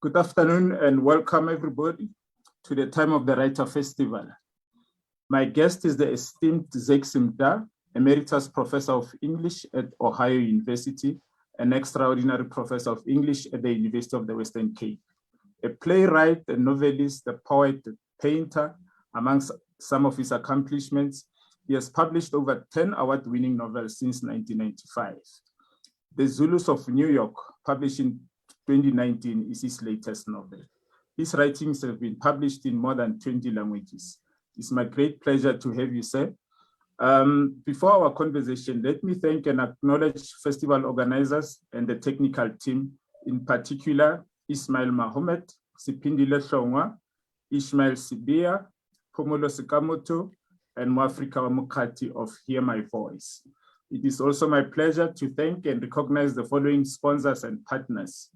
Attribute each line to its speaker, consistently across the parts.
Speaker 1: Good afternoon and welcome everybody to the Time of the Writer Festival. My guest is the esteemed Zakes Mda, Emeritus Professor of English at Ohio University, an extraordinary professor of English at the University of the Western Cape. A playwright, a novelist, a poet, a painter. Amongst some of his accomplishments, he has published over 10 award-winning novels since 1995. The Zulus of New York, published in 2019, is his latest novel. His writings have been published in more than 20 languages. It's my great pleasure to have you, sir. Before our conversation, let me thank and acknowledge festival organizers and the technical team, in particular, Ismail Mahomet, Sipindile Hlongwa, Ishmael Sibia, Pomolo Sikamoto, and Mwafrika Wamukati of Hear My Voice. It is also my pleasure to thank and recognize the following sponsors and partners: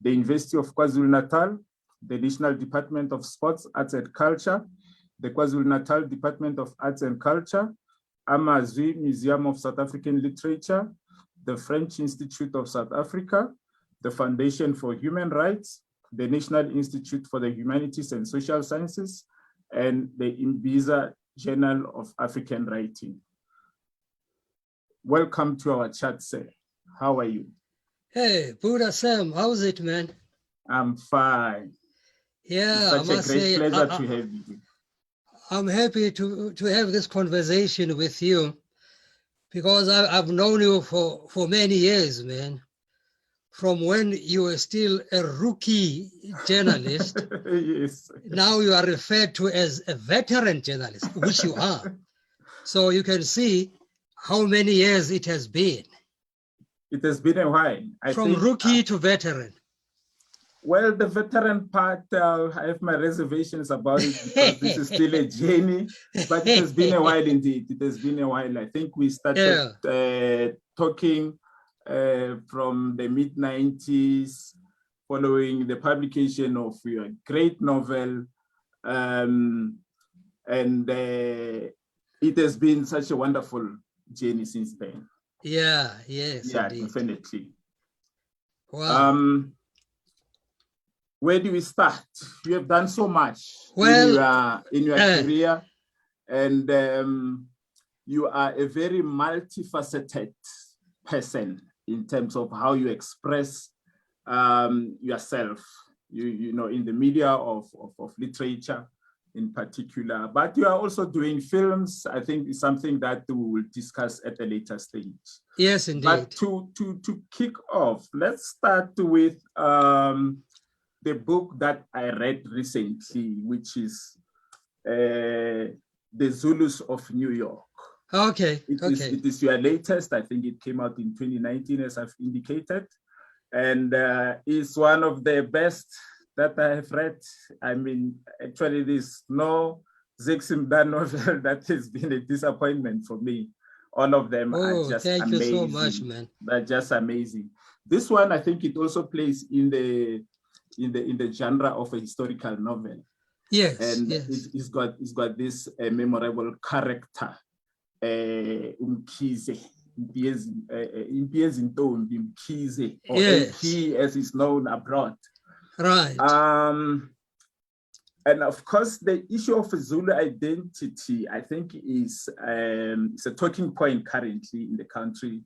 Speaker 1: the University of KwaZulu-Natal, the National Department of Sports, Arts and Culture, the KwaZulu-Natal Department of Arts and Culture, Amazwi Museum of South African Literature, the French Institute of South Africa, the Foundation for Human Rights, the National Institute for the Humanities and Social Sciences, and the Imbiza Journal of African Writing. Welcome to our chat, sir. How are you?
Speaker 2: Hey, Buddha Sam, how's it, man?
Speaker 1: I'm fine.
Speaker 2: Yeah,
Speaker 1: it's such a great pleasure to have you.
Speaker 2: I'm happy to have this conversation with you because I've known you for many years, man. From when you were still a rookie journalist,
Speaker 1: Yes.
Speaker 2: Now you are referred to as a veteran journalist, which you are. So you can see how many years it has been.
Speaker 1: It has been a while.
Speaker 2: From rookie to veteran.
Speaker 1: Well, the veteran part, I have my reservations about it because this is still a journey, but it has been a while indeed. It has been a while. I think we started talking from the mid-90s, following the publication of your great novel. And it has been such a wonderful journey since then.
Speaker 2: Yeah, yes,
Speaker 1: yeah,
Speaker 2: indeed.
Speaker 1: Definitely.
Speaker 2: Wow.
Speaker 1: Where do we start? You have done so much in your career, and you are a very multifaceted person in terms of how you express yourself. You know, in the media of literature in particular, but you are also doing films. I think it's something that we will discuss at a later stage.
Speaker 2: Yes, indeed.
Speaker 1: But to kick off, let's start with the book that I read recently, which is The Zulus of New York.
Speaker 2: Okay.
Speaker 1: It is your latest. I think it came out in 2019, as I've indicated, and it's one of the best that I have read. I mean, actually, there's no Zakes Mda novel that has been a disappointment for me. All of them are just amazing.
Speaker 2: Thank you so much, man.
Speaker 1: They're just amazing. This one, I think, it also plays in the genre of a historical novel.
Speaker 2: Yes,
Speaker 1: and
Speaker 2: yes.
Speaker 1: It's got this memorable character, Umkhize. Impiezi Ntombi Mkhize, or MP as is known abroad.
Speaker 2: Right.
Speaker 1: And of course, the issue of Zulu identity, I think, is it's a talking point currently in the country,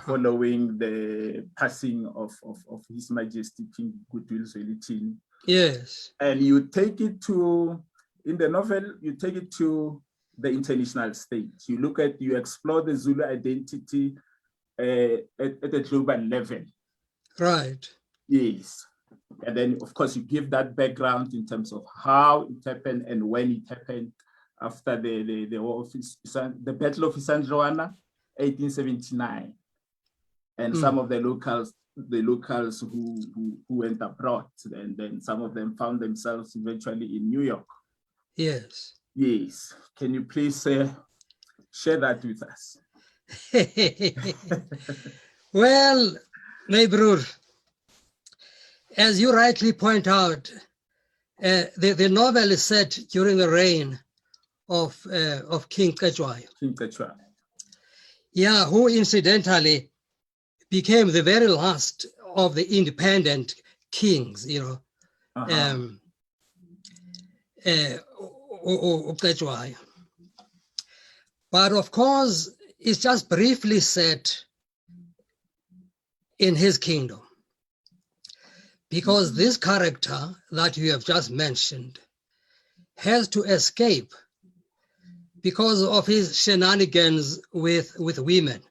Speaker 1: following the passing of His Majesty King Goodwill Zwelithini.
Speaker 2: Yes.
Speaker 1: And you take it to, in the novel, you take it to the international stage. You explore the Zulu identity at a global level.
Speaker 2: Right.
Speaker 1: Yes. And then, of course, you give that background in terms of how it happened and when it happened after the Battle of Isandlwana, 1879. And some of the locals who went abroad, and then some of them found themselves eventually in New York.
Speaker 2: Yes.
Speaker 1: Yes. Can you please share that with us?
Speaker 2: Well, my brother, as you rightly point out, The novel is set during the reign of King Cetshwayo.
Speaker 1: King Cetshwayo.
Speaker 2: Yeah, who incidentally became the very last of the independent kings, you know. Cetshwayo. But of course, it's just briefly set in his kingdom, because this character that you have just mentioned has to escape because of his shenanigans with women.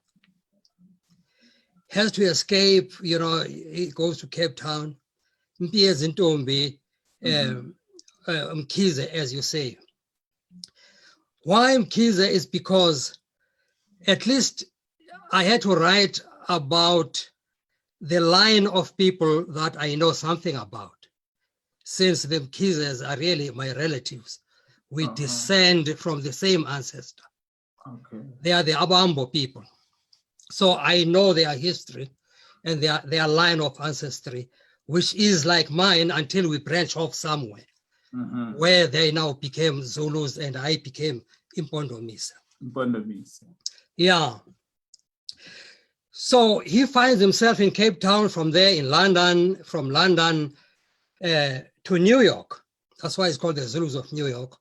Speaker 2: Has to escape, you know, he goes to Cape Town, Mkize, as you say. Why Mkize is because at least I had to write about the line of people that I know something about, since the Mkizes are really my relatives. We descend from the same ancestor.
Speaker 1: Okay.
Speaker 2: They are the Abambo people. So I know their history and their line of ancestry, which is like mine until we branch off somewhere, where they now became Zulus and I became Impondomisa. Yeah. So he finds himself in Cape Town, from there in London, from London to New York. That's why it's called the Zulus of New York,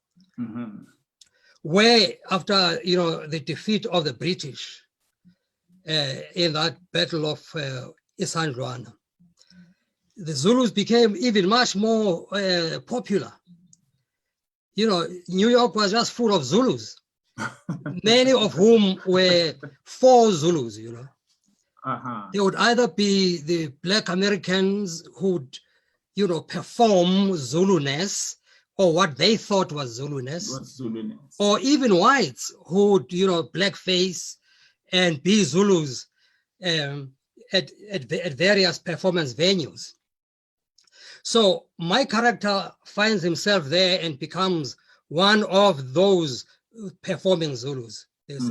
Speaker 2: where after, you know, the defeat of the British in that battle of Isandlwana, the Zulus became even much more popular. You know, New York was just full of Zulus, many of whom were for Zulus, you know. They would either be the Black Americans who'd, you know, perform Zuluness, or what they thought was Zuluness, or even whites who'd, you know, blackface and be Zulus at various performance venues. So my character finds himself there and becomes one of those performing Zulus.
Speaker 1: But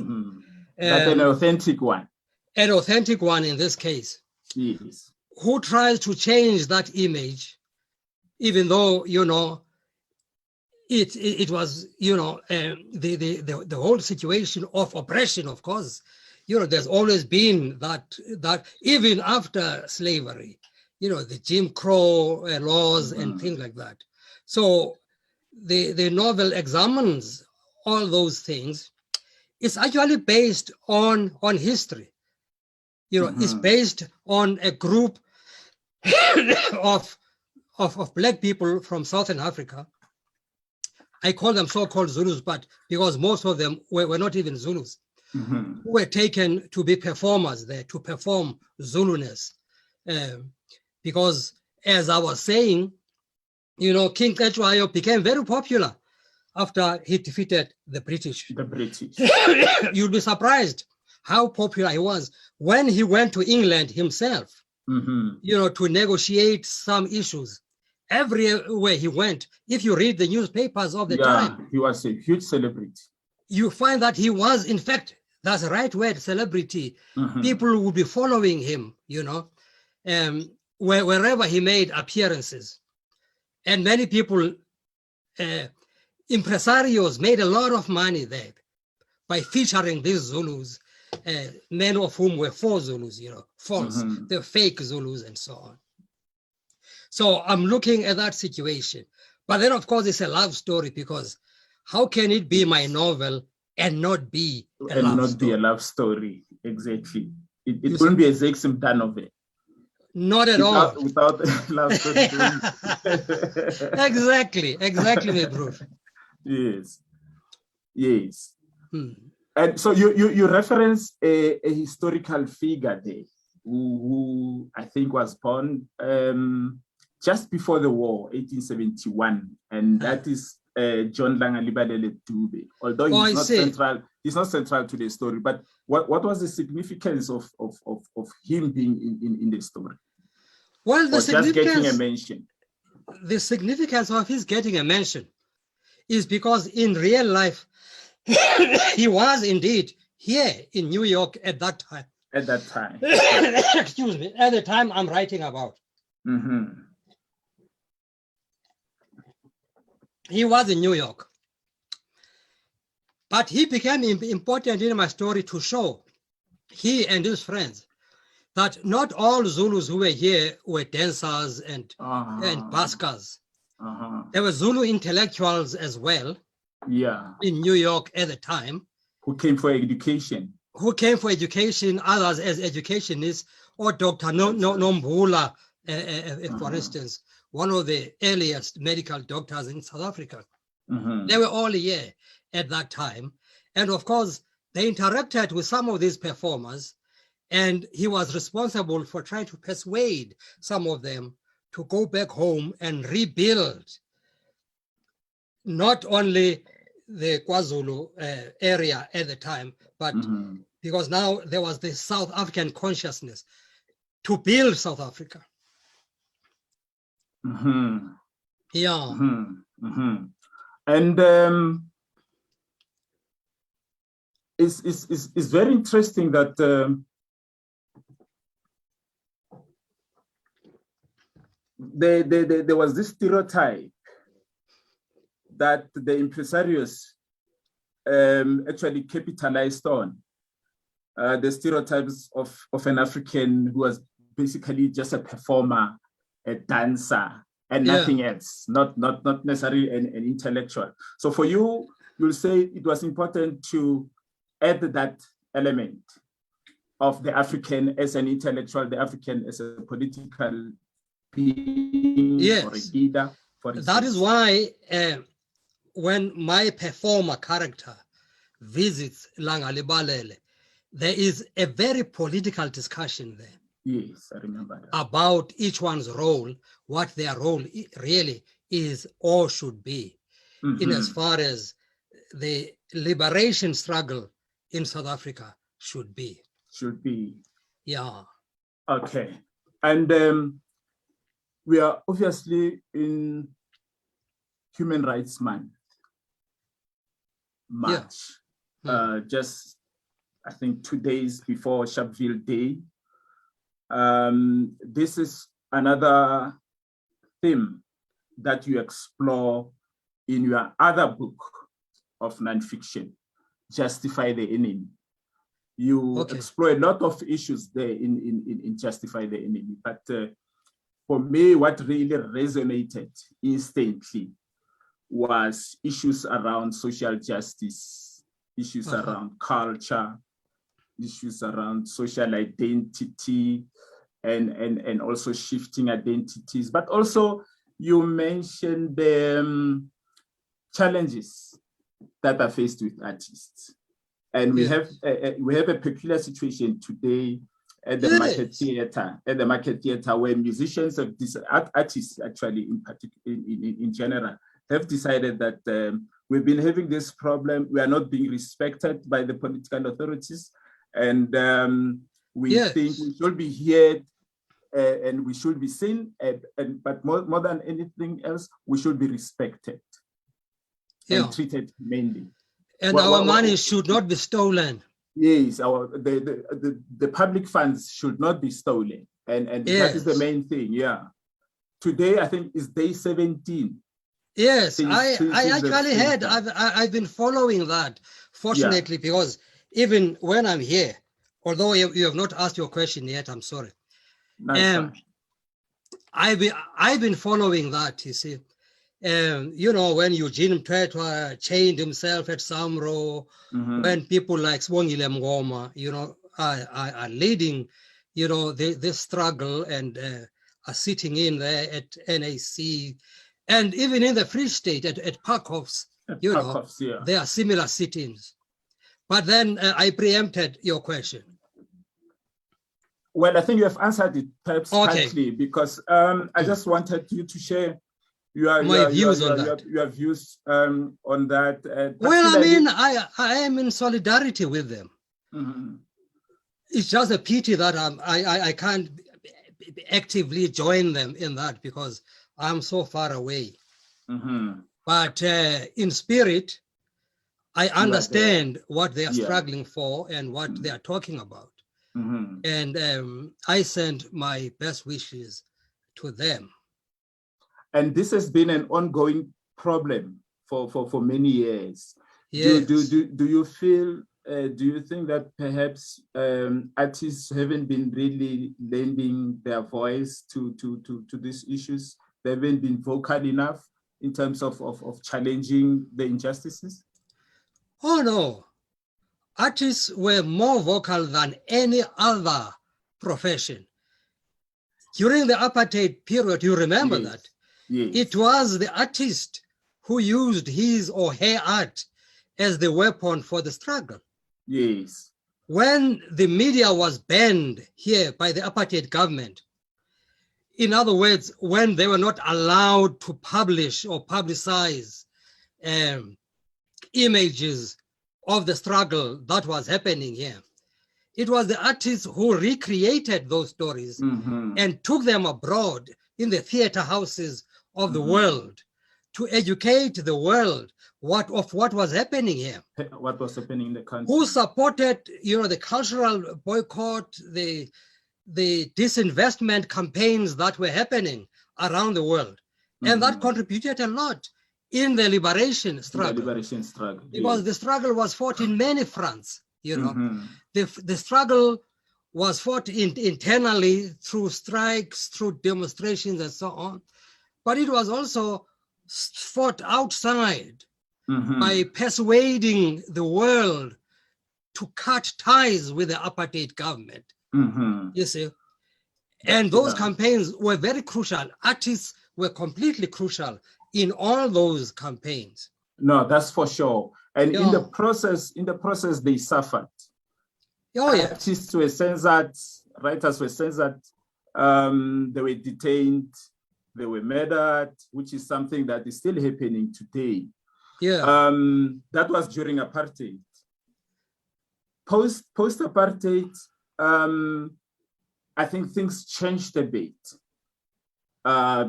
Speaker 1: an authentic one.
Speaker 2: An authentic one in this case.
Speaker 1: Yes.
Speaker 2: Who tries to change that image, even though, you know, it was, you know, the whole situation of oppression, of course. You know, there's always been that even after slavery, you know, the Jim Crow laws and things like that. So the novel examines all those things. It's actually based on history. You know, it's based on a group of Black people from Southern Africa. I call them so-called Zulus, but because most of them were not even Zulus, who were taken to be performers there, to perform Zuluness. Because, as I was saying, you know, King Cetshwayo became very popular after he defeated the British. You'll be surprised how popular he was when he went to England himself, you know, to negotiate some issues. Everywhere he went, if you read the newspapers of the time,
Speaker 1: he was a huge celebrity.
Speaker 2: You find that he was, in fact, that's the right word, celebrity. People would be following him, you know, wherever he made appearances. And many people, impresarios, made a lot of money there by featuring these Zulus, many of whom were for Zulus, you know, false, the fake Zulus and so on. So I'm looking at that situation. But then, of course, it's a love story, because how can it be my novel and not be a love story?
Speaker 1: Be a love story, exactly. It wouldn't be a Zakes Mda novel.
Speaker 2: Not at all.
Speaker 1: Without a love story.
Speaker 2: Exactly, my bro.
Speaker 1: Yes. And so you reference a historical figure there who I think was born just before the war, 1871, and that is John Langalibalele Dube. Although he's not central to the story, but what was the significance of him being in the story?
Speaker 2: Well,
Speaker 1: just getting a mention.
Speaker 2: The significance of his getting a mention is because in real life, he was indeed here in New York at that time.
Speaker 1: At that time.
Speaker 2: Excuse me, at the time I'm writing about. He was in New York. But he became important in my story to show, he and his friends, that not all Zulus who were here were dancers and buskers. There were Zulu intellectuals as well in New York at the time.
Speaker 1: Who came for education.
Speaker 2: Others as educationists, or Dr. Nombula, for instance, one of the earliest medical doctors in South Africa. They were all here at that time. And of course, they interacted with some of these performers, and he was responsible for trying to persuade some of them to go back home and rebuild not only the KwaZulu area at the time, but because now there was the South African consciousness to build South Africa. Yeah.
Speaker 1: And it's very interesting that there was this stereotype that the impresarios actually capitalized on, the stereotypes of an African who was basically just a performer, a dancer, and nothing else, not necessarily an intellectual. So for you, you'll say it was important to add that element of the African as an intellectual, the African as a political being, or a leader.
Speaker 2: That is why when my performer character visits Langalibalele, there is a very political discussion there.
Speaker 1: Yes, I remember that.
Speaker 2: About each one's role, what their role really is or should be, in as far as the liberation struggle in South Africa should be. Yeah.
Speaker 1: Okay. And we are obviously in Human Rights Month, March. Just, I think, 2 days before Sharpeville Day. This is another theme that you explore in your other book of nonfiction, Justify the Enemy. You explore a lot of issues there in Justify the Enemy, but for me, what really resonated instantly was issues around social justice, issues around culture, issues around social identity, and also shifting identities. But also you mentioned the challenges that are faced with artists. And we have a peculiar situation today at the Market Theatre, where musicians of these artists, actually in general, have decided that we've been having this problem. We are not being respected by the political authorities, and we think we should be heard and we should be seen. But more than anything else, we should be respected and treated humanely.
Speaker 2: And our money should not be stolen.
Speaker 1: Yes, the public funds should not be stolen. And that is the main thing, Today, I think, is day 17.
Speaker 2: Yes, I actually heard, I've been following that, fortunately, because even when I'm here, although you have not asked your question yet, I'm sorry. I've been following that, you see. You know, when Eugene Mthethwa chained himself at Samro, when people like Swongile Mngoma, you know, are leading, you know, this struggle and are sitting in there at NAC, and even in the Free State at Parkhoffs, there are similar sit-ins. But then I preempted your question.
Speaker 1: Well, I think you have answered it perhaps partly, because I just wanted you to share your views on that.
Speaker 2: Well, I mean, I am in solidarity with them. It's just a pity that I can't actively join them in that because I'm so far away. But in spirit, I understand what they are struggling for and what they are talking about. And I send my best wishes to them.
Speaker 1: And this has been an ongoing problem for many years.
Speaker 2: Yes.
Speaker 1: Do you feel? Do you think that perhaps artists haven't been really lending their voice to these issues? They haven't been vocal enough in terms of challenging the injustices?
Speaker 2: Oh no, artists were more vocal than any other profession. During the apartheid period, you remember
Speaker 1: Yes.
Speaker 2: that?
Speaker 1: Yes.
Speaker 2: It was the artist who used his or her art as the weapon for the struggle.
Speaker 1: Yes.
Speaker 2: When the media was banned here by the apartheid government, in other words, when they were not allowed to publish or publicize images of the struggle that was happening here, it was the artists who recreated those stories and took them abroad in the theater houses of the world to educate the world what was happening here.
Speaker 1: What was happening in the country.
Speaker 2: Who supported, the cultural boycott, the disinvestment campaigns that were happening around the world. And that contributed a lot in the liberation struggle. Because the struggle was fought in many fronts, The struggle was fought internally through strikes, through demonstrations and so on. But it was also fought outside by persuading the world to cut ties with the apartheid government. You see? And those campaigns were very crucial. Artists were completely crucial in all those campaigns.
Speaker 1: No, that's for sure. And in the process, they suffered. Artists were censored, writers were censored, they were detained, they were murdered, which is something that is still happening today. That was during apartheid. Post-apartheid, I think things changed a bit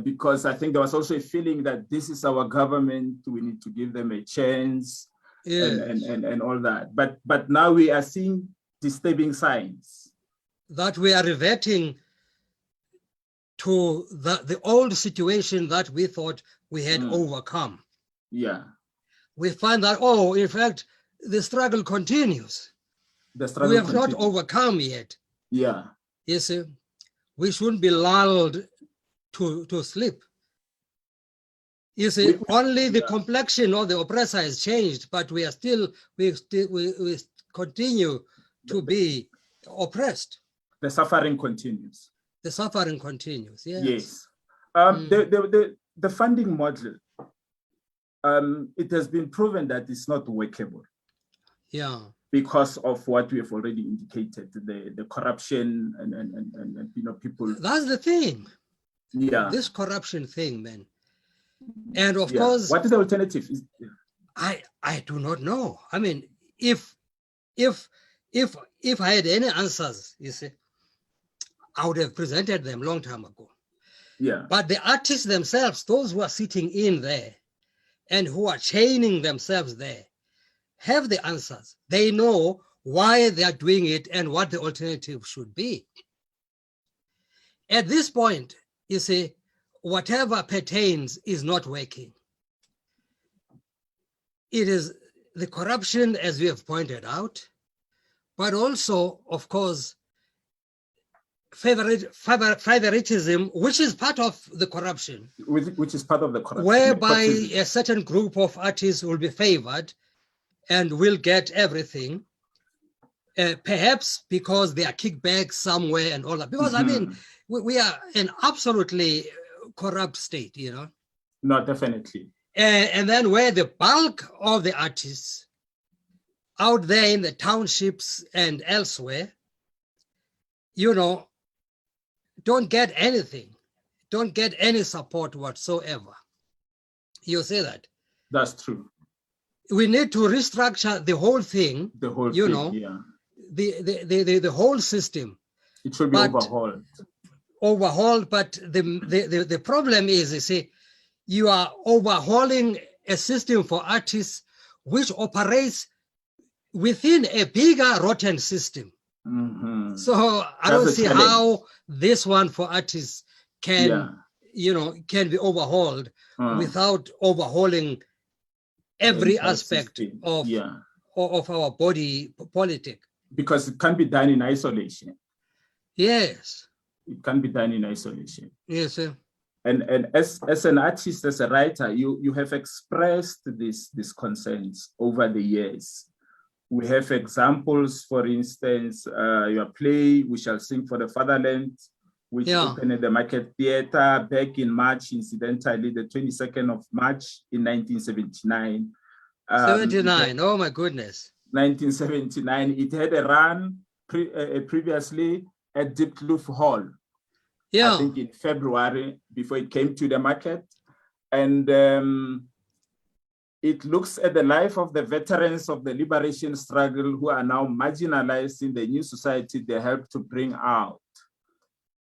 Speaker 1: because I think there was also a feeling that this is our government, we need to give them a chance and all that. But now we are seeing disturbing signs.
Speaker 2: That we are reverting to the old situation that we thought we had overcome. We find that, in fact, the struggle continues. We have not overcome yet. You see, we shouldn't be lulled to sleep. You see, only the complexion of the oppressor has changed, but we continue to be oppressed.
Speaker 1: The suffering continues.
Speaker 2: The suffering continues,
Speaker 1: yes. The funding model, it has been proven that it's not workable. Because of what we have already indicated, the corruption and people.
Speaker 2: That's the thing. This corruption thing, man. And of course,
Speaker 1: what is the alternative?
Speaker 2: I do not know. I mean, if I had any answers, you see, I would have presented them long time ago. But the artists themselves, those who are sitting in there and who are chaining themselves there, have the answers. They know why they are doing it and what the alternative should be. At this point, you see, whatever pertains is not working. It is the corruption, as we have pointed out, but also, of course, favoritism, which is part of the corruption.
Speaker 1: Which is part of the corruption.
Speaker 2: Whereby a certain group of artists will be favored and will get everything, perhaps because there are kickbacks somewhere and all that. Because, I mean, we are an absolutely corrupt state,
Speaker 1: No, definitely.
Speaker 2: And then where the bulk of the artists out there in the townships and elsewhere, don't get anything, don't get any support whatsoever. You say that?
Speaker 1: That's true.
Speaker 2: We need to restructure the whole thing. The whole thing, the whole system.
Speaker 1: It should be overhauled.
Speaker 2: Overhauled, but the problem is, you see, you are overhauling a system for artists which operates within a bigger rotten system. So I don't see how this one for artists can be overhauled without overhauling every
Speaker 1: entire
Speaker 2: aspect
Speaker 1: system.
Speaker 2: of
Speaker 1: Yeah,
Speaker 2: of our body politic.
Speaker 1: because it can't be done in isolation.
Speaker 2: Yes.
Speaker 1: It can't be done in isolation.
Speaker 2: Yes, sir.
Speaker 1: And as an artist, as a writer, you have expressed these concerns over the years. We have examples, for instance, your play, We Shall Sing for the Fatherland, which opened at the Market Theatre back in March, incidentally, the 22nd of March in 1979.
Speaker 2: 79, oh my goodness.
Speaker 1: 1979, it had a run previously at Deep Kloof Hall, I think in February, before it came to the market. And it looks at the life of the veterans of the liberation struggle who are now marginalized in the new society they helped to bring out.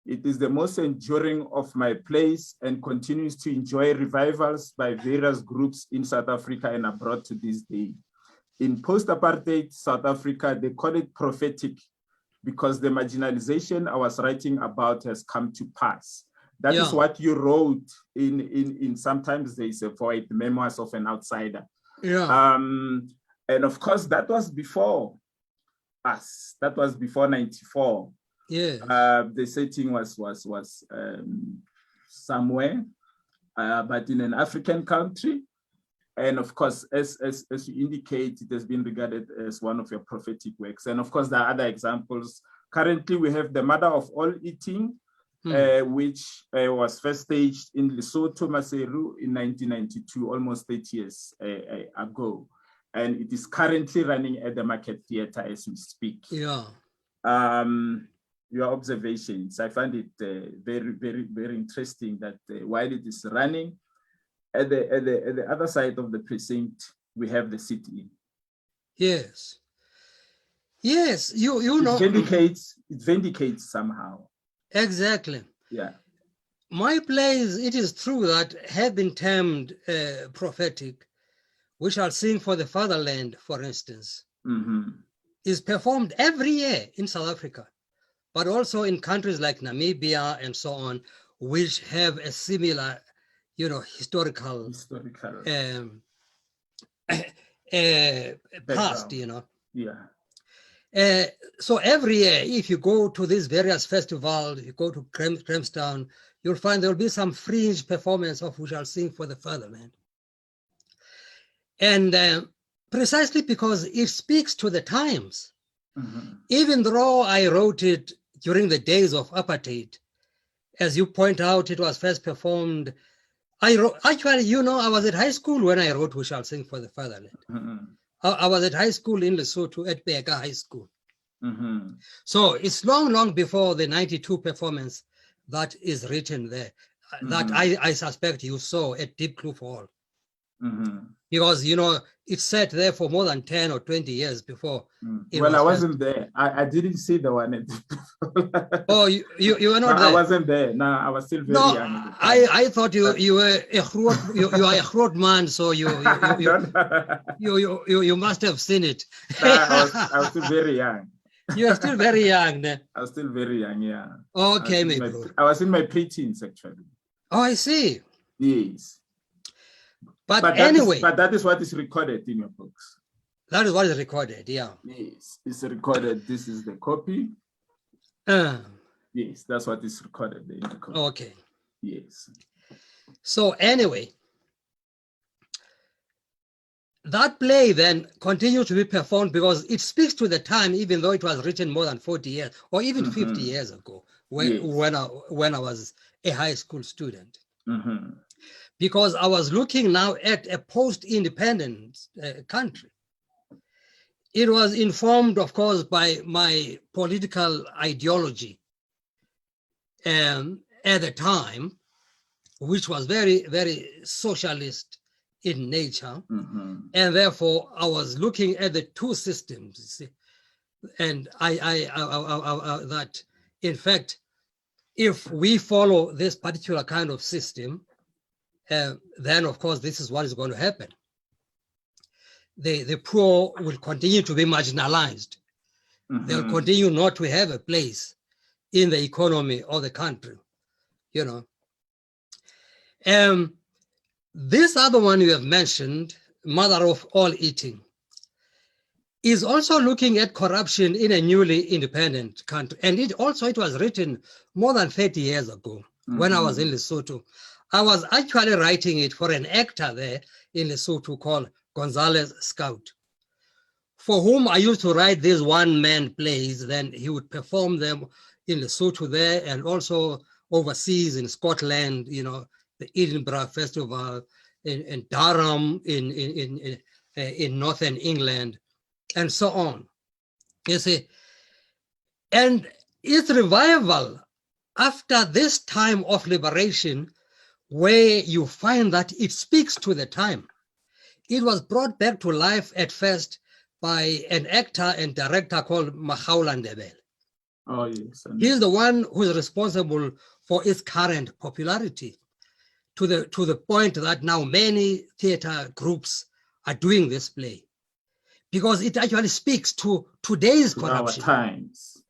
Speaker 1: It is the most enduring of my plays and continues to enjoy revivals by various groups in South Africa and abroad to this day. In post-apartheid South Africa, they call it prophetic because the marginalization I was writing about has come to pass. That is what you wrote in Sometimes There Is a Void, Memoirs of an Outsider. And of course, that was before us. That was before 94. The setting was somewhere, but in an African country. And of course, as you indicate, it has been regarded as one of your prophetic works. And of course, there are other examples. Currently, we have The Mother of All Eating, which was first staged in Lesotho, Maseru, in 1992, almost 30 years ago. And it is currently running at the Market Theatre as we speak. Your observations, I find it very, very, very interesting that while it is running, at the other side of the precinct, we have the city.
Speaker 2: Yes, you know.
Speaker 1: It vindicates somehow.
Speaker 2: Exactly.
Speaker 1: Yeah.
Speaker 2: My plays, it is true that have been termed prophetic. We Shall Sing for the Fatherland, for instance, is performed every year in South Africa, but also in countries like Namibia and so on, which have a similar, historical past, So every year, if you go to these various festivals, you go to Grahamstown, you'll find there'll be some fringe performance of We Shall Sing for the Fatherland. And precisely because it speaks to the times. Even though I wrote it during the days of apartheid, as you point out, it was first performed. I was at high school when I wrote We Shall Sing for the Fatherland. I was at high school in Lesotho at Bega High School. So it's long, long before the 92 performance that is written there, that I suspect you saw at Deep Kloof Hall. Because, it's set there for more than 10 or 20 years before.
Speaker 1: Well, I wasn't there. I didn't see the one.
Speaker 2: Oh, you were not there?
Speaker 1: I wasn't there. No, I was still very young.
Speaker 2: I thought you were a groot man, so you must have seen it.
Speaker 1: I was still very young.
Speaker 2: You are still very young then.
Speaker 1: I was still very young, yeah.
Speaker 2: Okay,
Speaker 1: I was in my preteens, actually.
Speaker 2: Oh, I see.
Speaker 1: Yes.
Speaker 2: But anyway.
Speaker 1: That is what is recorded in your books.
Speaker 2: That is what is recorded, yeah.
Speaker 1: Yes, it's recorded. This is the copy. Yes, that's what is recorded in the copy.
Speaker 2: Okay.
Speaker 1: Yes.
Speaker 2: So anyway, that play then continued to be performed because it speaks to the time, even though it was written more than 40 years or even 50 years ago when I was a high school student. Because I was looking now at a post-independent country. It was informed, of course, by my political ideology at the time, which was very, very socialist in nature. And therefore, I was looking at the two systems, you see, and I that, in fact, if we follow this particular kind of system, then, of course, this is what is going to happen. The poor will continue to be marginalized. They'll continue not to have a place in the economy of the country, This other one you have mentioned, mother of all eating, is also looking at corruption in a newly independent country. And it was written more than 30 years ago when I was in Lesotho. I was actually writing it for an actor there in Lesotho called Gonzalez Scout, for whom I used to write these one-man plays. Then he would perform them in Lesotho there and also overseas in Scotland, the Edinburgh Festival, in Durham, in Northern England, and so on. You see, and its revival after this time of liberation, where you find that it speaks to the time. It was brought back to life at first by an actor and director called Mahaula Ndebele.
Speaker 1: Oh, yes.
Speaker 2: He's the one who is responsible for its current popularity, to the point that now many theater groups are doing this play, because it actually speaks to today's corruption.
Speaker 1: Our times.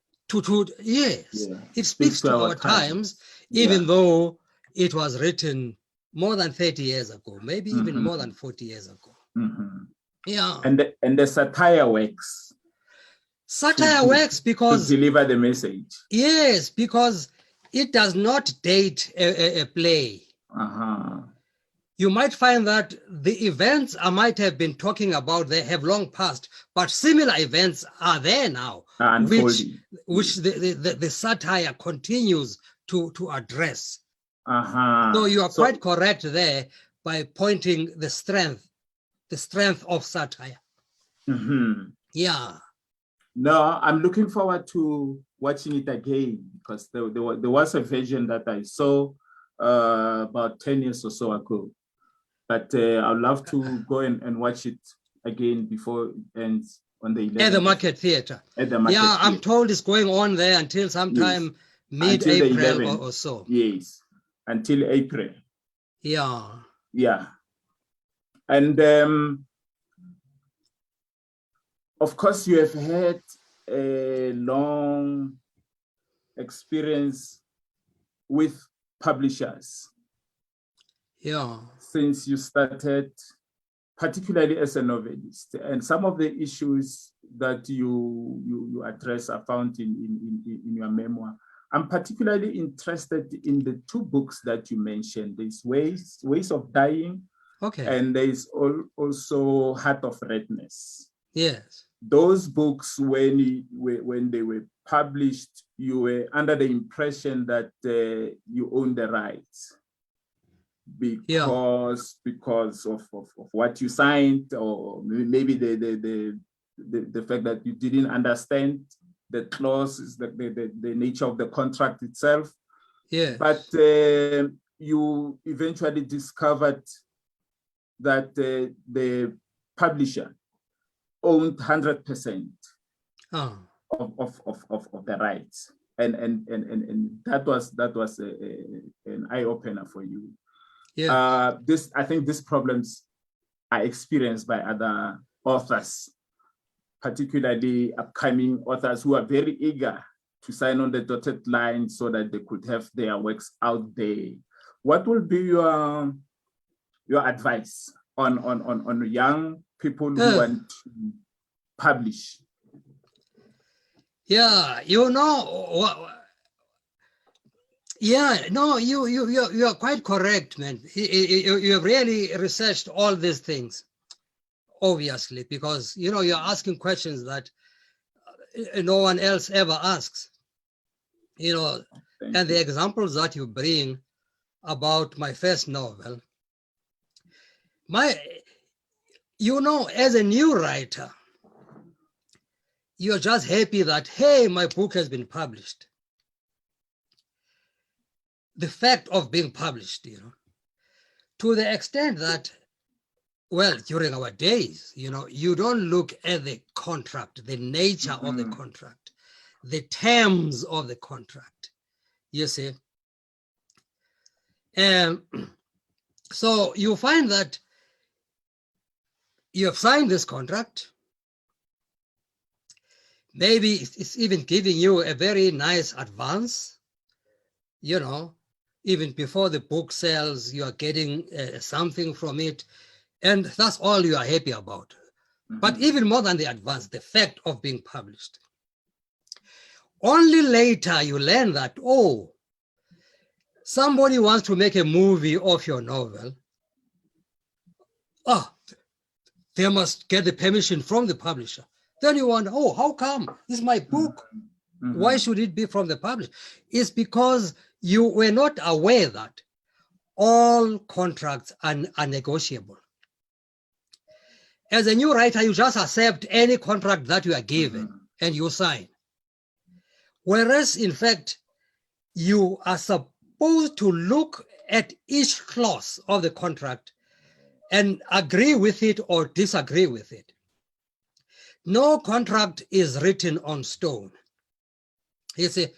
Speaker 2: Yes, yeah. It speaks to our times, even
Speaker 1: yeah.
Speaker 2: though it was written more than 30 years ago, maybe even more than 40 years ago. Yeah.
Speaker 1: And the satire works.
Speaker 2: Satire works because
Speaker 1: to deliver the message.
Speaker 2: Yes, because it does not date a play. You might find that the events I might have been talking about, they have long passed, but similar events are there now, which the satire continues to address. So you are quite correct there by pointing the strength of satire. Yeah.
Speaker 1: No, I'm looking forward to watching it again, because there was a version that I saw about 10 years or so ago. But I'd love to go and watch it again before it ends on the 11th.
Speaker 2: At the Market Theatre.
Speaker 1: At the Market Theatre.
Speaker 2: I'm told it's going on there until sometime mid-April or so.
Speaker 1: Yes, until April.
Speaker 2: Yeah.
Speaker 1: Yeah. And of course, you have had a long experience with publishers.
Speaker 2: Yeah.
Speaker 1: Since you started, particularly as a novelist, and some of the issues that you address are found in your memoir. I'm particularly interested in the two books that you mentioned. There's Ways of Dying, and there's also Heart of Redness.
Speaker 2: Yes.
Speaker 1: Those books, when they were published, you were under the impression that you own the rights because of what you signed, or maybe the fact that you didn't understand the clauses, the nature of the contract itself.
Speaker 2: Yes.
Speaker 1: But you eventually discovered that the publisher owned 100% of the rights, and that was an eye opener for you.
Speaker 2: Yeah.
Speaker 1: I think these problems are experienced by other authors, particularly upcoming authors who are very eager to sign on the dotted line so that they could have their works out there. What will be your advice on young people who want to publish?
Speaker 2: Yeah, you are quite correct, man. You have really researched all these things, obviously, because you're asking questions that no one else ever asks. And the examples that you bring about my first novel, as a new writer, you're just happy that, hey, my book has been published. The fact of being published, to the extent that, well, during our days, you don't look at the contract, the nature of the contract, the terms of the contract, you see. So you find that you have signed this contract. Maybe it's even giving you a very nice advance, even before the book sells, you are getting something from it. And that's all you are happy about. But even more than the advance, the fact of being published. Only later you learn that, oh, somebody wants to make a movie of your novel. Oh, they must get the permission from the publisher. Then you wonder, oh, how come? This is my book. Why should it be from the publisher? It's because you were not aware that all contracts are negotiable. As a new writer, you just accept any contract that you are given and you sign. Whereas, in fact, you are supposed to look at each clause of the contract and agree with it or disagree with it. No contract is written on stone. You see,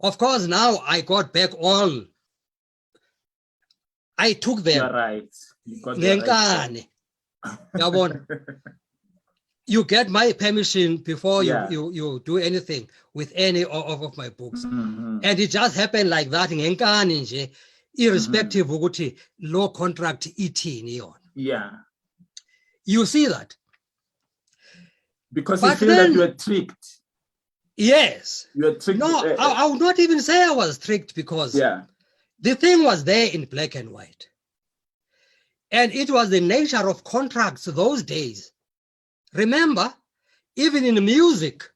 Speaker 2: of course, now I got back all. I took them.
Speaker 1: You're right. You got the right.
Speaker 2: You get my permission before you do anything with any of my books. And it just happened like that, irrespective of what law contract ithini yona.
Speaker 1: Yeah.
Speaker 2: You see that?
Speaker 1: Because you feel that you were tricked.
Speaker 2: Yes.
Speaker 1: You were tricked.
Speaker 2: No, I would not even say I was tricked because the thing was there in black and white. And it was the nature of contracts those days. Remember, even in music,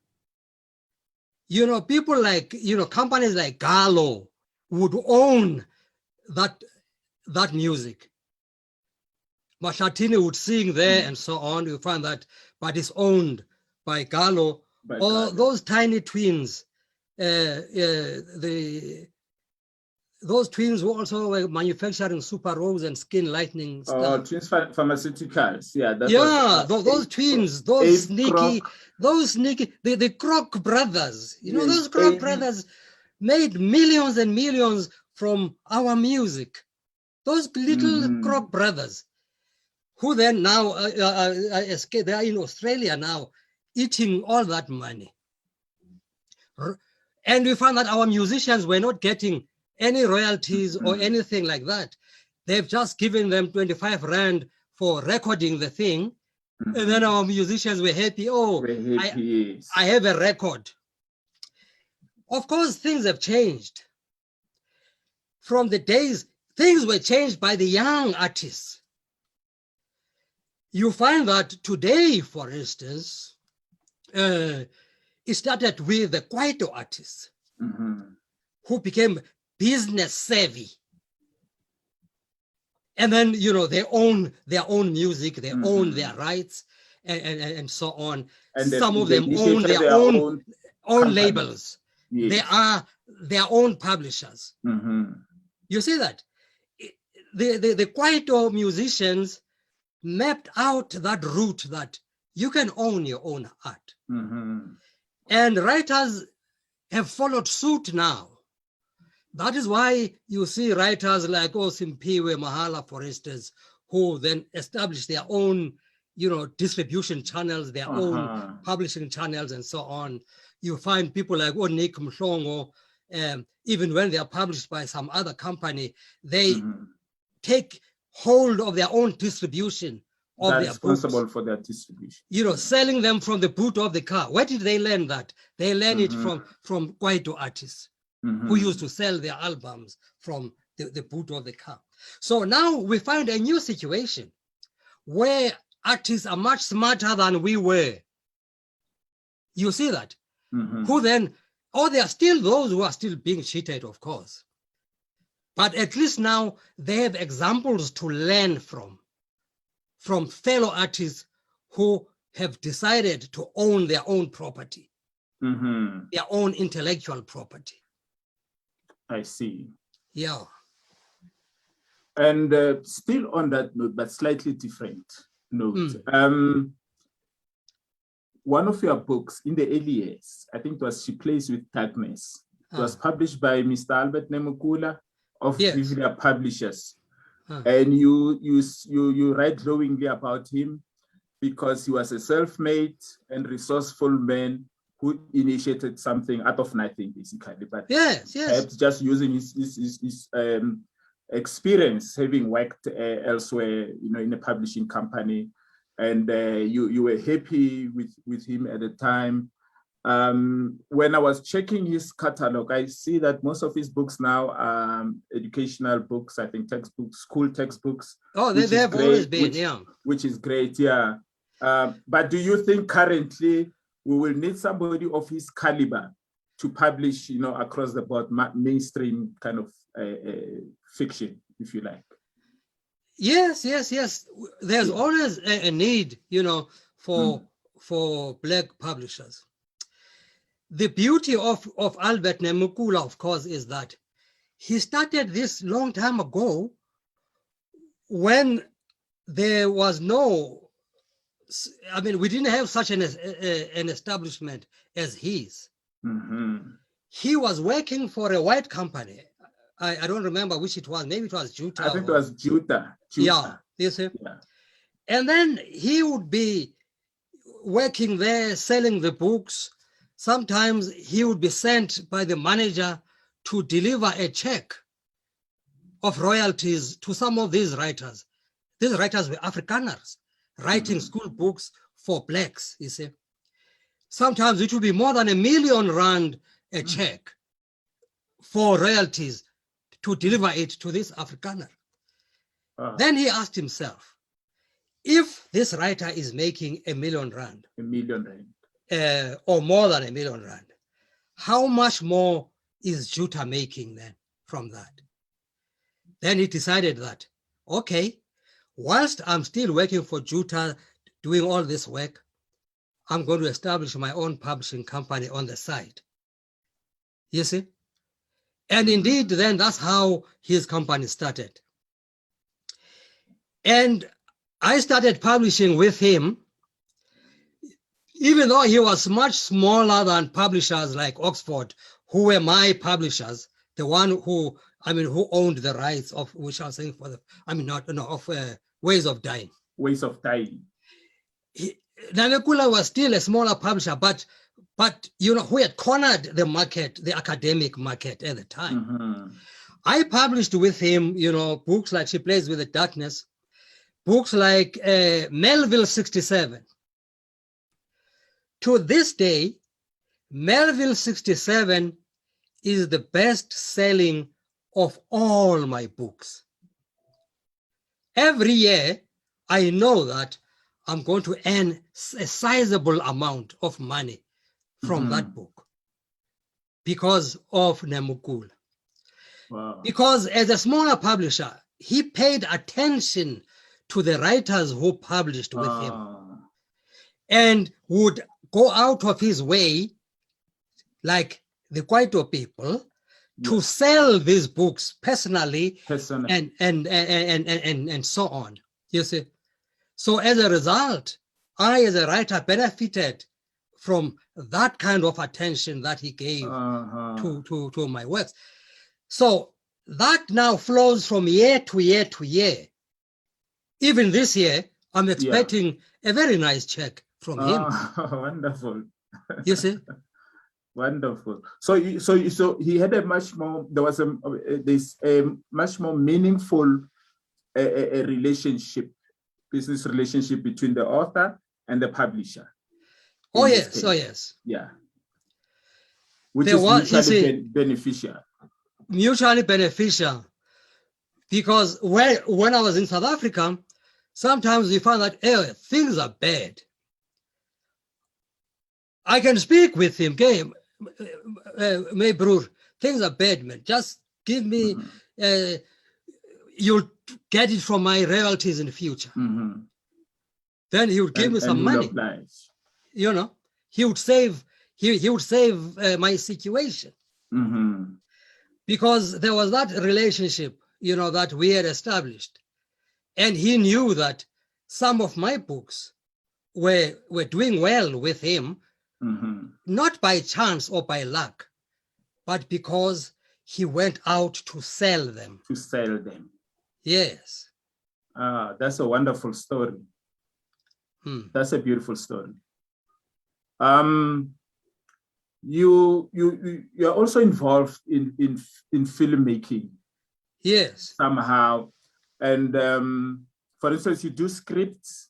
Speaker 2: you know, people like, you know, companies like Gallo would own that music. Mashatini would sing there and so on. You find that, but it's owned by Gallo. Those tiny twins, those twins were also manufacturing super rose and skin lightening stuff.
Speaker 1: Twins pharmaceuticals,
Speaker 2: those twins, those sneaky, the Kroc brothers. You know, those Kroc brothers made millions and millions from our music. Those little Kroc brothers, who then now escape, they are in Australia now, eating all that money. And we found that our musicians were not getting any royalties or anything like that. They've just given them 25 Rand for recording the thing. And then our musicians were happy. Oh, I have a record. Of course, things have changed. From the days, things were changed by the young artists. You find that today, for instance, it started with the Kwaito artists who became business savvy. And then, you know, they own their own music, they own their rights and so on. And some of them own their own labels. Yes. They are their own publishers. You see that? The Kwaito musicians mapped out that route that you can own your own art. And writers have followed suit now. That is why you see writers like Simpiwe Mahala, for instance, who then establish their own, you know, distribution channels, their own publishing channels, and so on. You find people like Nick Mhlongo, even when they are published by some other company, they take hold of their own distribution of their books.
Speaker 1: Responsible for their distribution.
Speaker 2: You know, selling them from the boot of the car. Where did they learn that? They learn it from Kwaito artists. Who used to sell their albums from the boot of the car. So now we find a new situation where artists are much smarter than we were. You see that? Who then, there are still those who are still being cheated, of course. But at least now they have examples to learn from fellow artists who have decided to own their own property, their own intellectual property.
Speaker 1: I see.
Speaker 2: Yeah.
Speaker 1: And still on that note, but slightly different note. One of your books in the early years, I think it was She Plays with Darkness. It was published by Mr. Albert Nemukula of Vivlia Publishers. And you write glowingly about him because he was a self-made and resourceful man who initiated something out of nothing, basically. But perhaps just using his experience, having worked elsewhere, in a publishing company, and you were happy with him at the time. When I was checking his catalog, I see that most of his books now are educational books, I think textbooks, school textbooks.
Speaker 2: Oh, they have always been, yeah.
Speaker 1: Which is great, yeah. But do you think currently we will need somebody of his caliber to publish, across the board, mainstream kind of fiction, if you like?
Speaker 2: Yes. There's always a need, for Black publishers. The beauty of Albert Nemukula, of course, is that he started this long time ago when there was we didn't have such an establishment as his.
Speaker 1: Mm-hmm.
Speaker 2: He was working for a white company. I don't remember which it was. Maybe it was Juta.
Speaker 1: I think it was Juta.
Speaker 2: Yeah, you see? Yeah. And then he would be working there, selling the books. Sometimes he would be sent by the manager to deliver a check of royalties to some of these writers. These writers were Afrikaners, writing school books for Blacks, you see. Sometimes it would be more than R1 million a check for royalties to deliver it to this Afrikaner. Then he asked himself, if this writer is making R1 million, or more than R1 million, how much more is Juta making then from that? Then he decided that, okay, whilst I'm still working for Juta, doing all this work, I'm going to establish my own publishing company on the side. You see? And indeed, then that's how his company started. And I started publishing with him, even though he was much smaller than publishers like Oxford, who were my publishers, the one who owned the rights of, which I was saying Ways of Dying.
Speaker 1: Ways of Dying.
Speaker 2: Namekula was still a smaller publisher, but who had cornered the market, the academic market at the time.
Speaker 1: Mm-hmm.
Speaker 2: I published with him, books like She Plays with the Darkness, books like Melville 67. To this day, Melville 67 is the best selling of all my books. Every year, I know that I'm going to earn a sizable amount of money from that book because of Nemukula.
Speaker 1: Wow.
Speaker 2: Because as a smaller publisher, he paid attention to the writers who published with him and would go out of his way, like the Kwaito people, to sell these books personally. And so on. You see? So as a result, I as a writer benefited from that kind of attention that he gave to my works. So that now flows from year to year to year. Even this year, I'm expecting a very nice check from him.
Speaker 1: Wonderful.
Speaker 2: You see?
Speaker 1: Wonderful. So he had a much more, there was a much more meaningful a relationship, business relationship between the author and the publisher.
Speaker 2: Oh yes.
Speaker 1: Yeah. Which is mutually beneficial.
Speaker 2: Mutually beneficial. Because when I was in South Africa, sometimes we find that things are bad. I can speak with him, my brother, things are bad, man. Just give me, you'll get it from my royalties in the future.
Speaker 1: Mm-hmm.
Speaker 2: Then he would give me some money. He would save. He would save my situation.
Speaker 1: Mm-hmm.
Speaker 2: Because there was that relationship, that we had established, and he knew that some of my books were doing well with him, not by chance or by luck, but because he went out to sell them.
Speaker 1: To sell them.
Speaker 2: Yes.
Speaker 1: That's a wonderful story. That's a beautiful story. You're also involved in filmmaking.
Speaker 2: Yes.
Speaker 1: somehow. And for instance, you do scripts,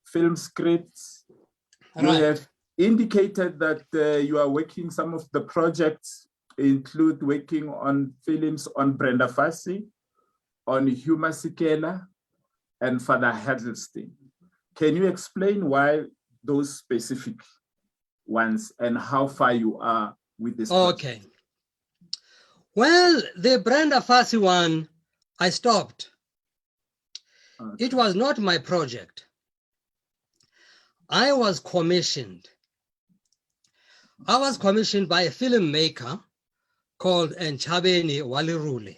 Speaker 1: film scripts. You
Speaker 2: Right.
Speaker 1: have indicated that you are working, some of the projects include working on films on Brenda Fassie, on Huma Sikela, and Father Huddleston. Can you explain why those specific ones and how far you are with this project?
Speaker 2: Okay. Well, the Brenda Fassie one, I stopped.
Speaker 1: Okay.
Speaker 2: It was not my project. I was commissioned. I was commissioned by a filmmaker called Nchabeni Walirule.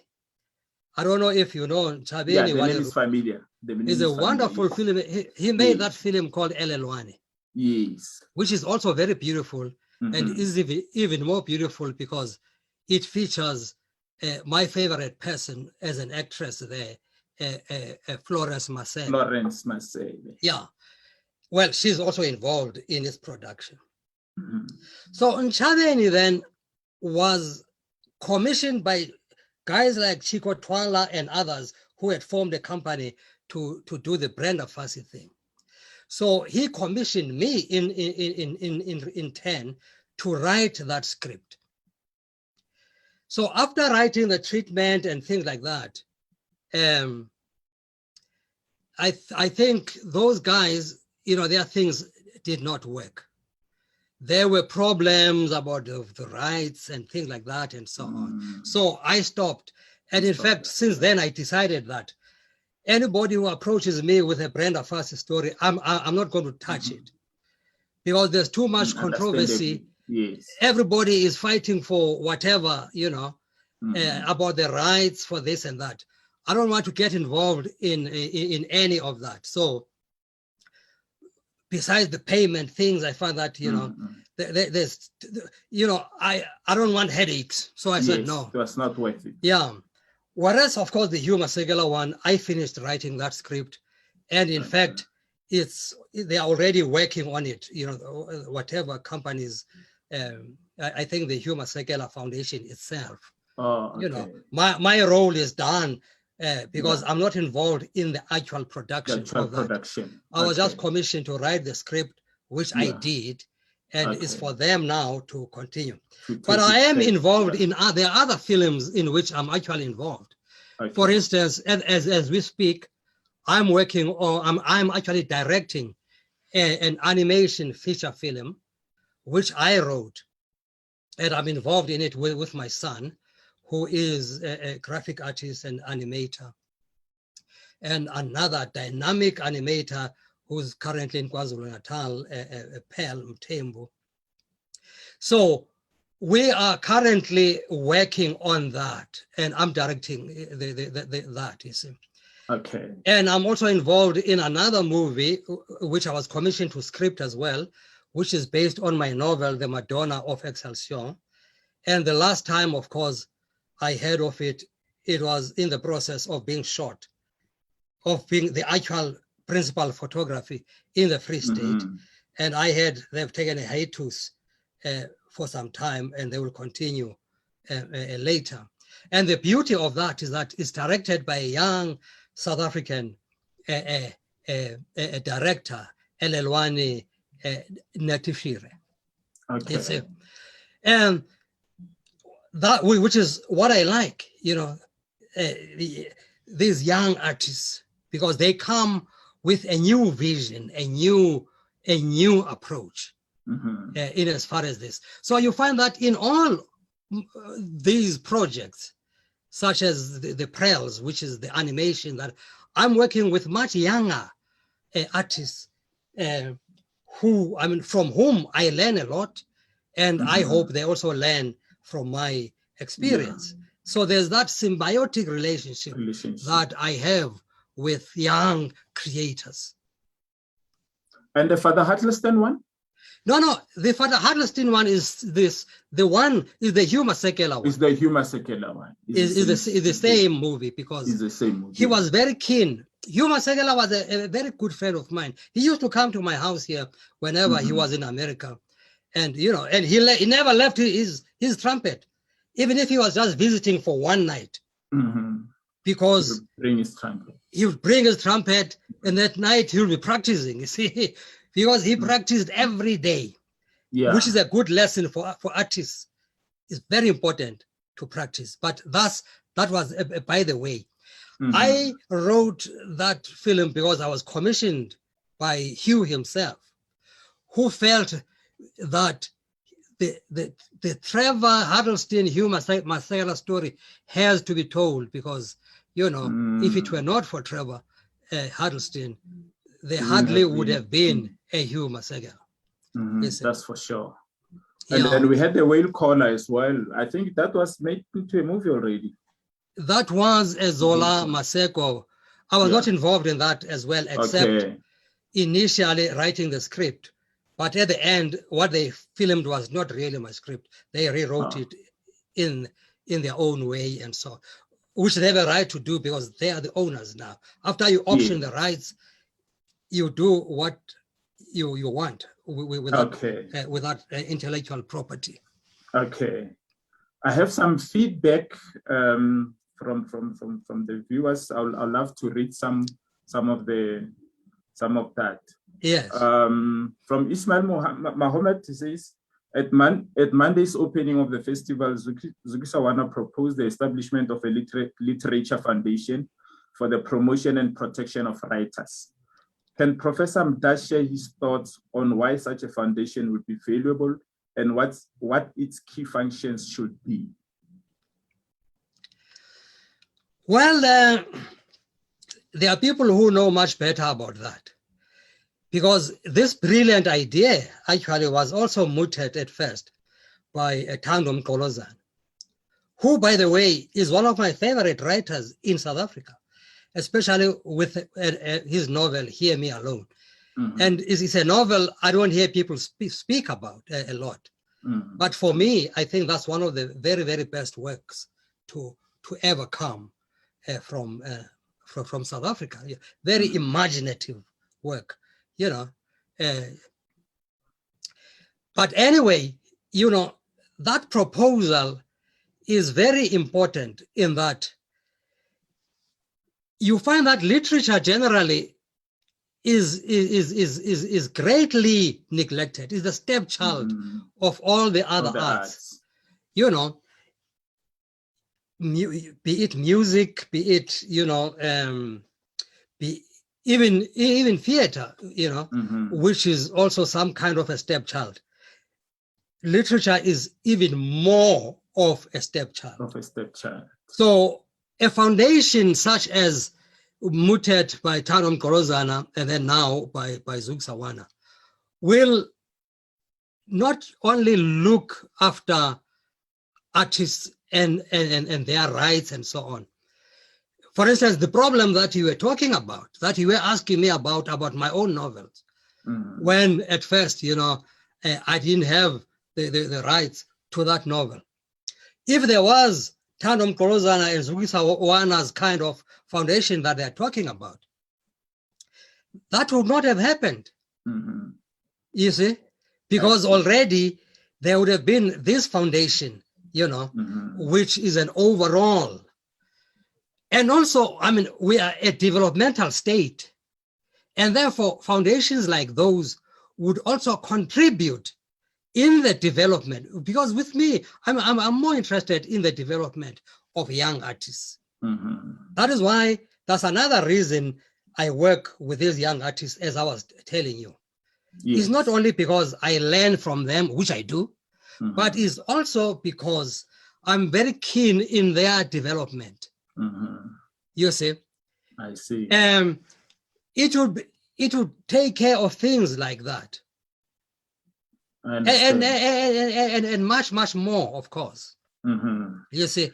Speaker 2: I don't know if you know Nchabeni
Speaker 1: Yeah, the name
Speaker 2: Walirule.
Speaker 1: is familiar. The name
Speaker 2: It's
Speaker 1: is
Speaker 2: a
Speaker 1: familiar,
Speaker 2: wonderful
Speaker 1: yes.
Speaker 2: film. He made
Speaker 1: Yes.
Speaker 2: that film called Elelwane,
Speaker 1: Yes.
Speaker 2: which is also very beautiful and is even more beautiful because it features my favorite person as an actress there, Florence Marcel.
Speaker 1: Florence Marcel.
Speaker 2: Yeah. Well, she's also involved in its production. So Nchabeni then was commissioned by guys like Chico Twala and others who had formed a company to do the Brenda Fassie thing. So he commissioned me in 10 to write that script. So after writing the treatment and things like that, I think those guys, their things did not work. There were problems about the rights and things like that and so on. So I stopped. And in fact, since then, I decided that anybody who approaches me with a Brenda Fassie story, I'm not going to touch it because there's too much controversy.
Speaker 1: Yes.
Speaker 2: Everybody is fighting for whatever, about the rights for this and that. I don't want to get involved in any of that. So besides the payment things, I found that, there's, I don't want headaches. So I said, no.
Speaker 1: That's not worth it.
Speaker 2: Yeah. Whereas, of course, the Huma Sikela one, I finished writing that script. And in fact, they're already working on it, whatever companies, I think the Huma Sikela Foundation itself, my role is done because I'm not involved in the actual production of that. I was just commissioned to write the script, which I did, and it's for them now to continue. But I am involved in there are other films in which I'm actually involved. For instance, as we speak, I'm working on, I'm actually directing an animation feature film, which I wrote, and I'm involved in it with my son, who is a graphic artist and animator, and another dynamic animator who's currently in KwaZulu-Natal, Pearl Mthembu. So we are currently working on that, and I'm directing that, you see.
Speaker 1: Okay.
Speaker 2: And I'm also involved in another movie, which I was commissioned to script as well, which is based on my novel, The Madonna of Excelsior. And the last time, of course, I heard of it, it was in the process of being shot, of being the actual principal photography in the Free State. And I heard they've taken a hiatus for some time, and they will continue later. And the beauty of that is that it's directed by a young South African director, Elelwane Natifire.
Speaker 1: Okay.
Speaker 2: And that, which is what I like, these young artists, because they come with a new vision, a new approach in as far as this. So you find that in all these projects, such as the Prels, which is the animation, that I'm working with much younger artists from whom I learn a lot, and I hope they also learn from my experience. So there's that symbiotic relationship that I have with young creators.
Speaker 1: And the Father Huddleston one?
Speaker 2: No, the Father Huddleston one is this. The one is the Huma Sikela one.
Speaker 1: It's the Huma Sikela one.
Speaker 2: It's the same movie because
Speaker 1: it's the same movie.
Speaker 2: He was very keen. Huma Sikela was a very good friend of mine. He used to come to my house here whenever he was in America, and and he never left his trumpet, even if he was just visiting for one night. because
Speaker 1: bring his trumpet.
Speaker 2: he would bring his trumpet, and that night he would be practicing, you see, because he practiced every day, which is a good lesson for artists. It's very important to practice. But that was, by the way. I wrote that film because I was commissioned by Hugh himself, who felt that the Trevor Huddleston Hugh Masekela story has to be told, because, you know, if it were not for Trevor Huddleston, there hardly would have been a Hugh Masekela.
Speaker 1: That's for sure. And then we had the whale caller as well. I think that was made into a movie already.
Speaker 2: That was a Zola Maseko. I was not involved in that as well, except initially writing the script. But at the end, what they filmed was not really my script. They rewrote it in their own way, and so, which they have a right to do because they are the owners now. After you option the rights, you do what you want without intellectual property.
Speaker 1: Okay, I have some feedback from the viewers. I'll love to read some of that.
Speaker 2: Yes.
Speaker 1: From Ismail Mohammed, he says, at Monday's opening of the festival, Zukisawana proposed the establishment of a literature foundation for the promotion and protection of writers. Can Professor Mda share his thoughts on why such a foundation would be valuable and what its key functions should be?
Speaker 2: Well, there are people who know much better about that, because this brilliant idea actually was also mooted at first by Tando Mkolozana, who, by the way, is one of my favorite writers in South Africa, especially with his novel, Hear Me Alone. And it's a novel I don't hear people speak about a lot. But for me, I think that's one of the very, very best works to ever come from South Africa. Very imaginative work, you know. But anyway, you know, that proposal is very important in that you find that literature generally is greatly neglected, is the stepchild of all the other arts. You know, be it music, be it, you know, be even theater, you know, which is also some kind of a stepchild. Literature is even more of a stepchild. So a foundation such as mooted by Tando Mkolozana and then now by Zukisawana will not only look after artists and their rights and so on. For instance, the problem that you were talking about, that you were asking me about my own novels, when at first, you know, I didn't have the rights to that novel. If there was Tando Mkolozana and Zukisawana's kind of foundation that they're talking about, that would not have happened. You see, because already there would have been this foundation, you know, which is an overall. And also, I mean, we are a developmental state, and therefore foundations like those would also contribute in the development, because with me, I'm more interested in the development of young artists. That is why, that's another reason I work with these young artists, as I was telling you. It's not only because I learn from them, which I do, but it's also because I'm very keen in their development. You see?
Speaker 1: I see.
Speaker 2: It would take care of things like that. And much more, of course. You see,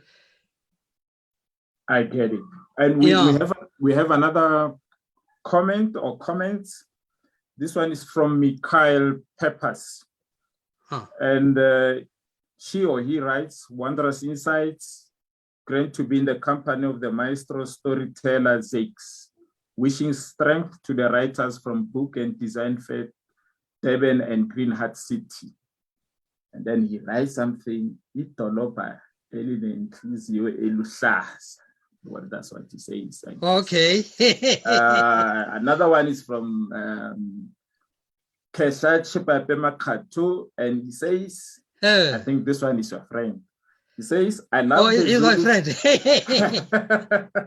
Speaker 1: I get it. And we have another comment or comments. This one is from Mikhail Peppers, and she or he writes, "Wondrous insights, great to be in the company of the maestro storyteller Zakes. Wishing strength to the writers from Book and Design Fair, Durban and Green Hat City." And then he writes something, "Idoloba elinenhliziyo eluhlaza." Well, that's what he says. I guess.
Speaker 2: Okay.
Speaker 1: Another one is from Kesachi Makatu, and he says, I think this one is your friend. He says, I love the
Speaker 2: he's
Speaker 1: Zulus.
Speaker 2: my friend.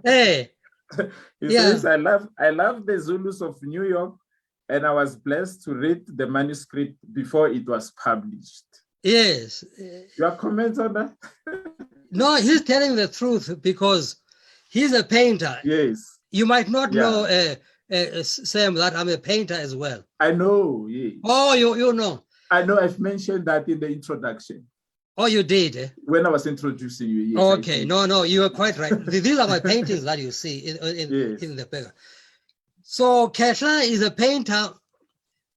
Speaker 2: Hey.
Speaker 1: He says, I love the Zulus of New York, and I was blessed to read the manuscript before it was published.
Speaker 2: Yes.
Speaker 1: Your comments on that?
Speaker 2: No, he's telling the truth because he's a painter.
Speaker 1: Yes.
Speaker 2: You might not know, Sam, that I'm a painter as well.
Speaker 1: I know. Yes.
Speaker 2: Oh, you know.
Speaker 1: I know. I've mentioned that in the introduction.
Speaker 2: Oh, you did?
Speaker 1: When I was introducing you. Yes,
Speaker 2: okay. No, you are quite right. These are my paintings that you see in the paper. So Ketla is a painter.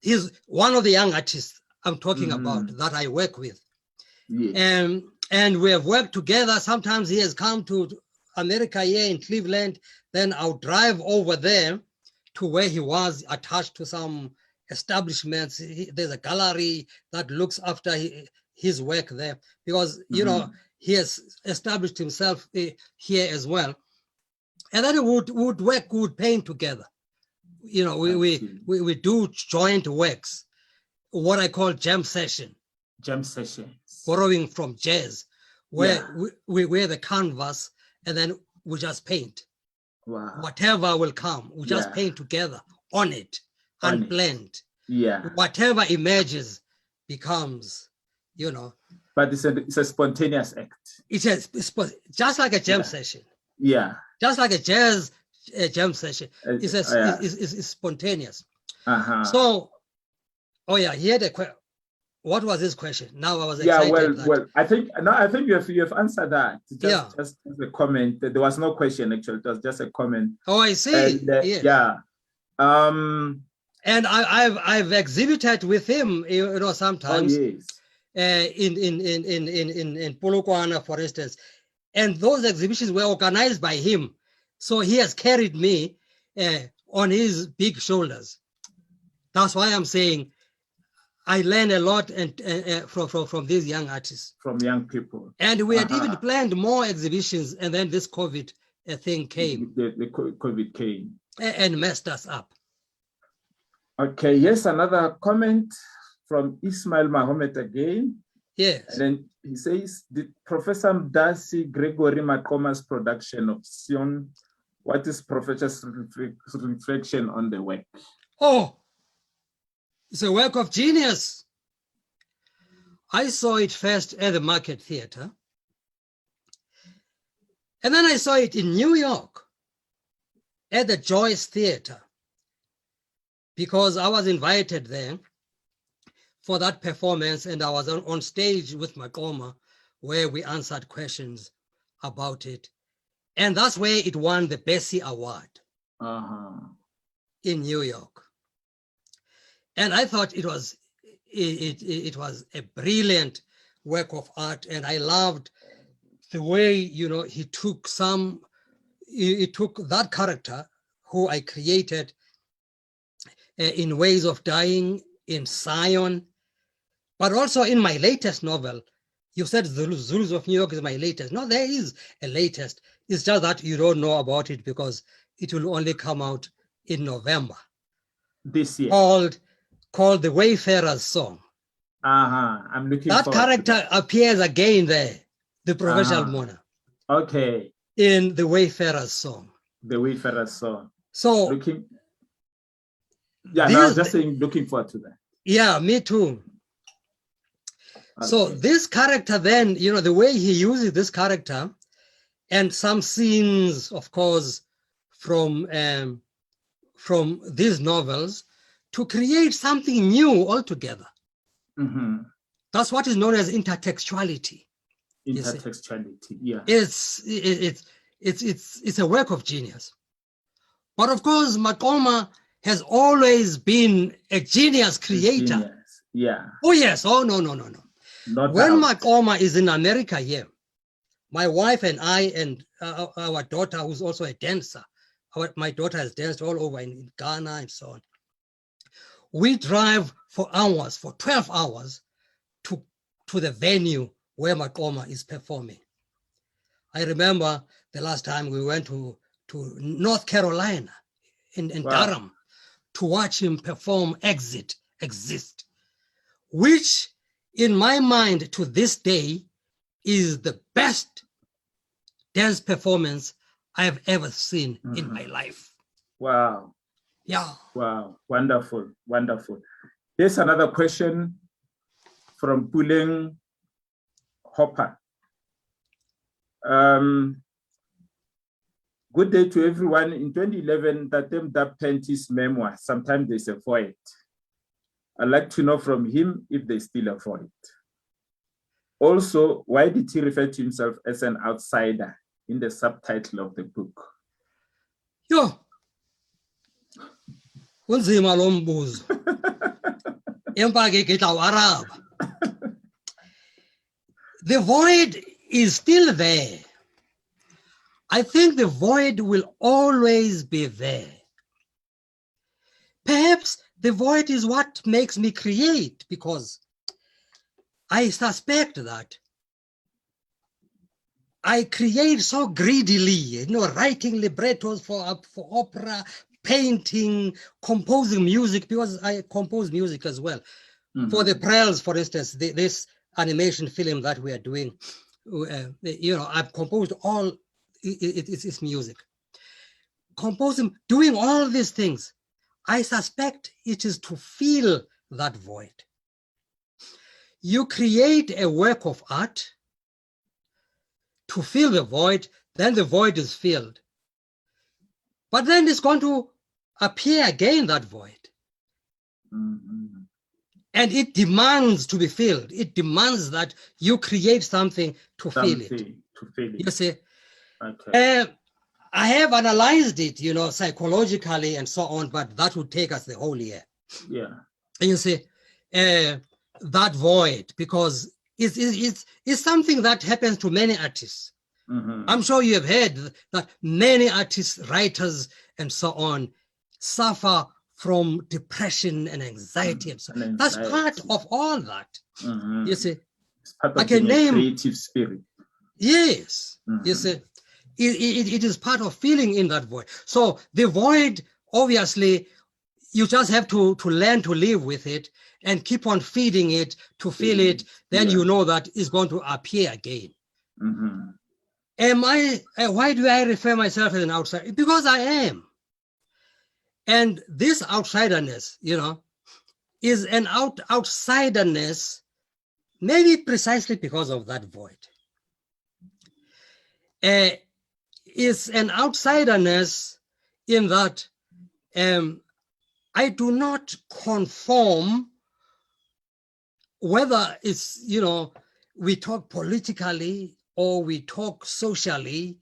Speaker 2: He's one of the young artists I'm talking about that I work with.
Speaker 1: Yes.
Speaker 2: And we have worked together. Sometimes he has come to America here in Cleveland. Then I'll drive over there to where he was attached to some establishments. There's a gallery that looks after his work there because, you know, he has established himself here as well. And then we would paint together. You know, we do joint works, what I call jam session.
Speaker 1: Jam sessions.
Speaker 2: Borrowing from jazz, where we wear the canvas and then we just paint.
Speaker 1: Wow.
Speaker 2: Whatever will come, we just paint together on it and blend.
Speaker 1: Yeah.
Speaker 2: Whatever emerges becomes, you know.
Speaker 1: But it's a spontaneous act.
Speaker 2: It's just like a jam session.
Speaker 1: Yeah.
Speaker 2: Just like a jazz jam session. It's spontaneous. So, he had a question. What was his question? Now I was excited.
Speaker 1: Well, I think you have answered that. Just a comment. There was no question actually. It was just a comment.
Speaker 2: Oh, I see.
Speaker 1: And,
Speaker 2: yes. And I've exhibited with him, you know, sometimes.
Speaker 1: Oh, yes.
Speaker 2: In Polokwane, for instance, and those exhibitions were organized by him. So he has carried me on his big shoulders. That's why I'm saying I learn a lot from these young artists.
Speaker 1: From young people.
Speaker 2: And we had even planned more exhibitions, and then this COVID thing came.
Speaker 1: The COVID came.
Speaker 2: And messed us up.
Speaker 1: Okay, yes, another comment from Ismail Mohammed again.
Speaker 2: Yes.
Speaker 1: And then he says, did Professor Mda see Gregory Makoma's production of Sion? What is Professor's reflection on the work?
Speaker 2: Oh, it's a work of genius. I saw it first at the Market Theatre. And then I saw it in New York at the Joyce Theatre because I was invited there for that performance, and I was on stage with Makoma where we answered questions about it. And that's where it won the Bessie Award in New York. And I thought it was a brilliant work of art, and I loved the way, you know, he took that character who I created in Ways of Dying, in Sion, but also in my latest novel. You said Zulus of New York is my latest. No, there is a latest. It's just that you don't know about it because it will only come out in November.
Speaker 1: This year.
Speaker 2: Called The Wayfarer's Song.
Speaker 1: I'm looking
Speaker 2: that character appears again there, the Provincial Mona.
Speaker 1: Okay.
Speaker 2: In The Wayfarer's Song.
Speaker 1: The Wayfarer's Song.
Speaker 2: So
Speaker 1: I was just saying looking forward to that.
Speaker 2: Yeah, me too. Okay. So this character then, you know, the way he uses this character and some scenes, of course, from these novels to create something new altogether. That's what is known as intertextuality.
Speaker 1: Intertextuality, yeah.
Speaker 2: It's a work of genius. But of course, Makoma has always been a genius creator.
Speaker 1: Genius. Yeah.
Speaker 2: Oh yes. Oh no. When Makoma is in America here, my wife and I and our daughter, who's also a dancer, my daughter has danced all over in Ghana and so on. We drive for hours, for 12 hours, to the venue where Makoma is performing. I remember the last time we went to North Carolina in
Speaker 1: Wow.
Speaker 2: Durham to watch him perform Exist, which in my mind to this day is the best dance performance I have ever seen in my life.
Speaker 1: Wow.
Speaker 2: Yeah.
Speaker 1: Wow. Wonderful. Wonderful. Here's another question from Puleng Hopper. Good day to everyone. In 2011, Zakes Mda penned his memoir, Sometimes There's a Void. I'd like to know from him if there's still a void. Also, why did he refer to himself as an outsider in the subtitle of the book?
Speaker 2: Yo. Unzima lo mbuzo. Empa ke ke tla o araba. The void is still there. I think the void will always be there. Perhaps the void is what makes me create, because I suspect that I create so greedily, writing librettos for opera, painting, composing music, because I compose music as well. For the Prels, for instance, this animation film that we are doing, I've composed all it's music. Composing, doing all these things, I suspect it is to fill that void. You create a work of art to fill the void, then the void is filled. But then it's going to appear again, that void. And it demands to be filled. It demands that you create something to fill it. You see? Okay. I have analyzed it, psychologically and so on, but that would take us the whole year.
Speaker 1: Yeah.
Speaker 2: And you see, that void, because it's something that happens to many artists. I'm sure you have heard that many artists, writers, and so on suffer from depression and anxiety and so on. That's part of all that. You see,
Speaker 1: it's part of I can name creative spirit.
Speaker 2: Yes, you see, it is part of feeling in that void. So the void, obviously, you just have to learn to live with it and keep on feeding it to fill it. Then you know that it's going to appear again. Why do I refer myself as an outsider? Because I am. And this outsiderness, is an outsiderness, maybe precisely because of that void. It's an outsiderness in that I do not conform, whether it's, we talk politically or we talk socially,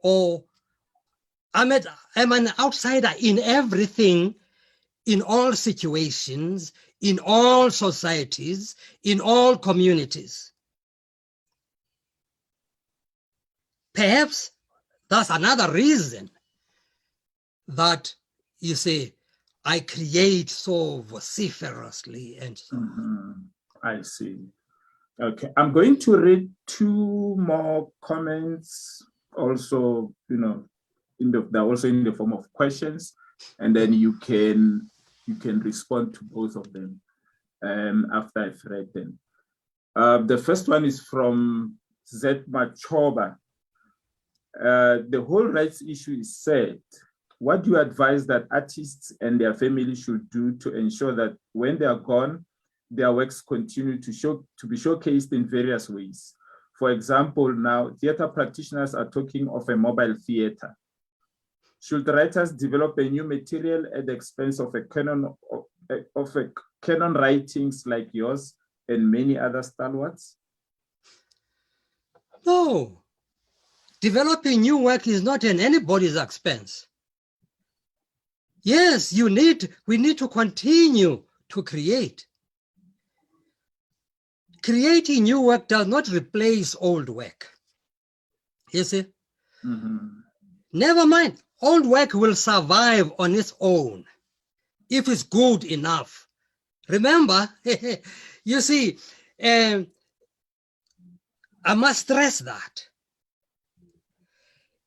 Speaker 2: or I'm an outsider in everything, in all situations, in all societies, in all communities. Perhaps that's another reason that, you see, I create so vociferously and so on.
Speaker 1: I see. Okay, I'm going to read two more comments, also, they're also in the form of questions, and then you can respond to both of them after I've read them. The first one is from Zakes Mda. The whole rights issue is sad. What do you advise that artists and their families should do to ensure that when they are gone, their works continue to be showcased in various ways? For example, now theater practitioners are talking of a mobile theater. Should writers develop a new material at the expense of a canon writings like yours and many other stalwarts?
Speaker 2: No. Developing new work is not at anybody's expense. Yes, we need to continue to create. Creating new work does not replace old work. You see? Never mind. Old work will survive on its own if it's good enough. Remember, you see, I must stress that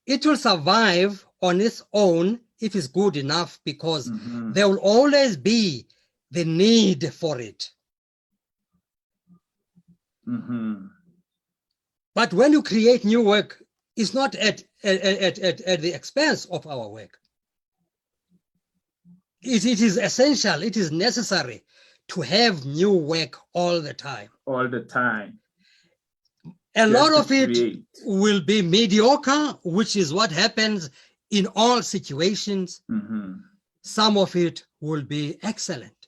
Speaker 2: it will survive on its own if it's good enough, because
Speaker 1: Mhm.
Speaker 2: there will always be the need for it.
Speaker 1: Mhm.
Speaker 2: But when you create new work, it's not at the expense of our work. It is essential, it is necessary to have new work all the time.
Speaker 1: All the time.
Speaker 2: A
Speaker 1: Just
Speaker 2: lot
Speaker 1: to
Speaker 2: of it
Speaker 1: create.
Speaker 2: will be mediocre, which is what happens in all situations.
Speaker 1: Mhm.
Speaker 2: Some of it will be excellent,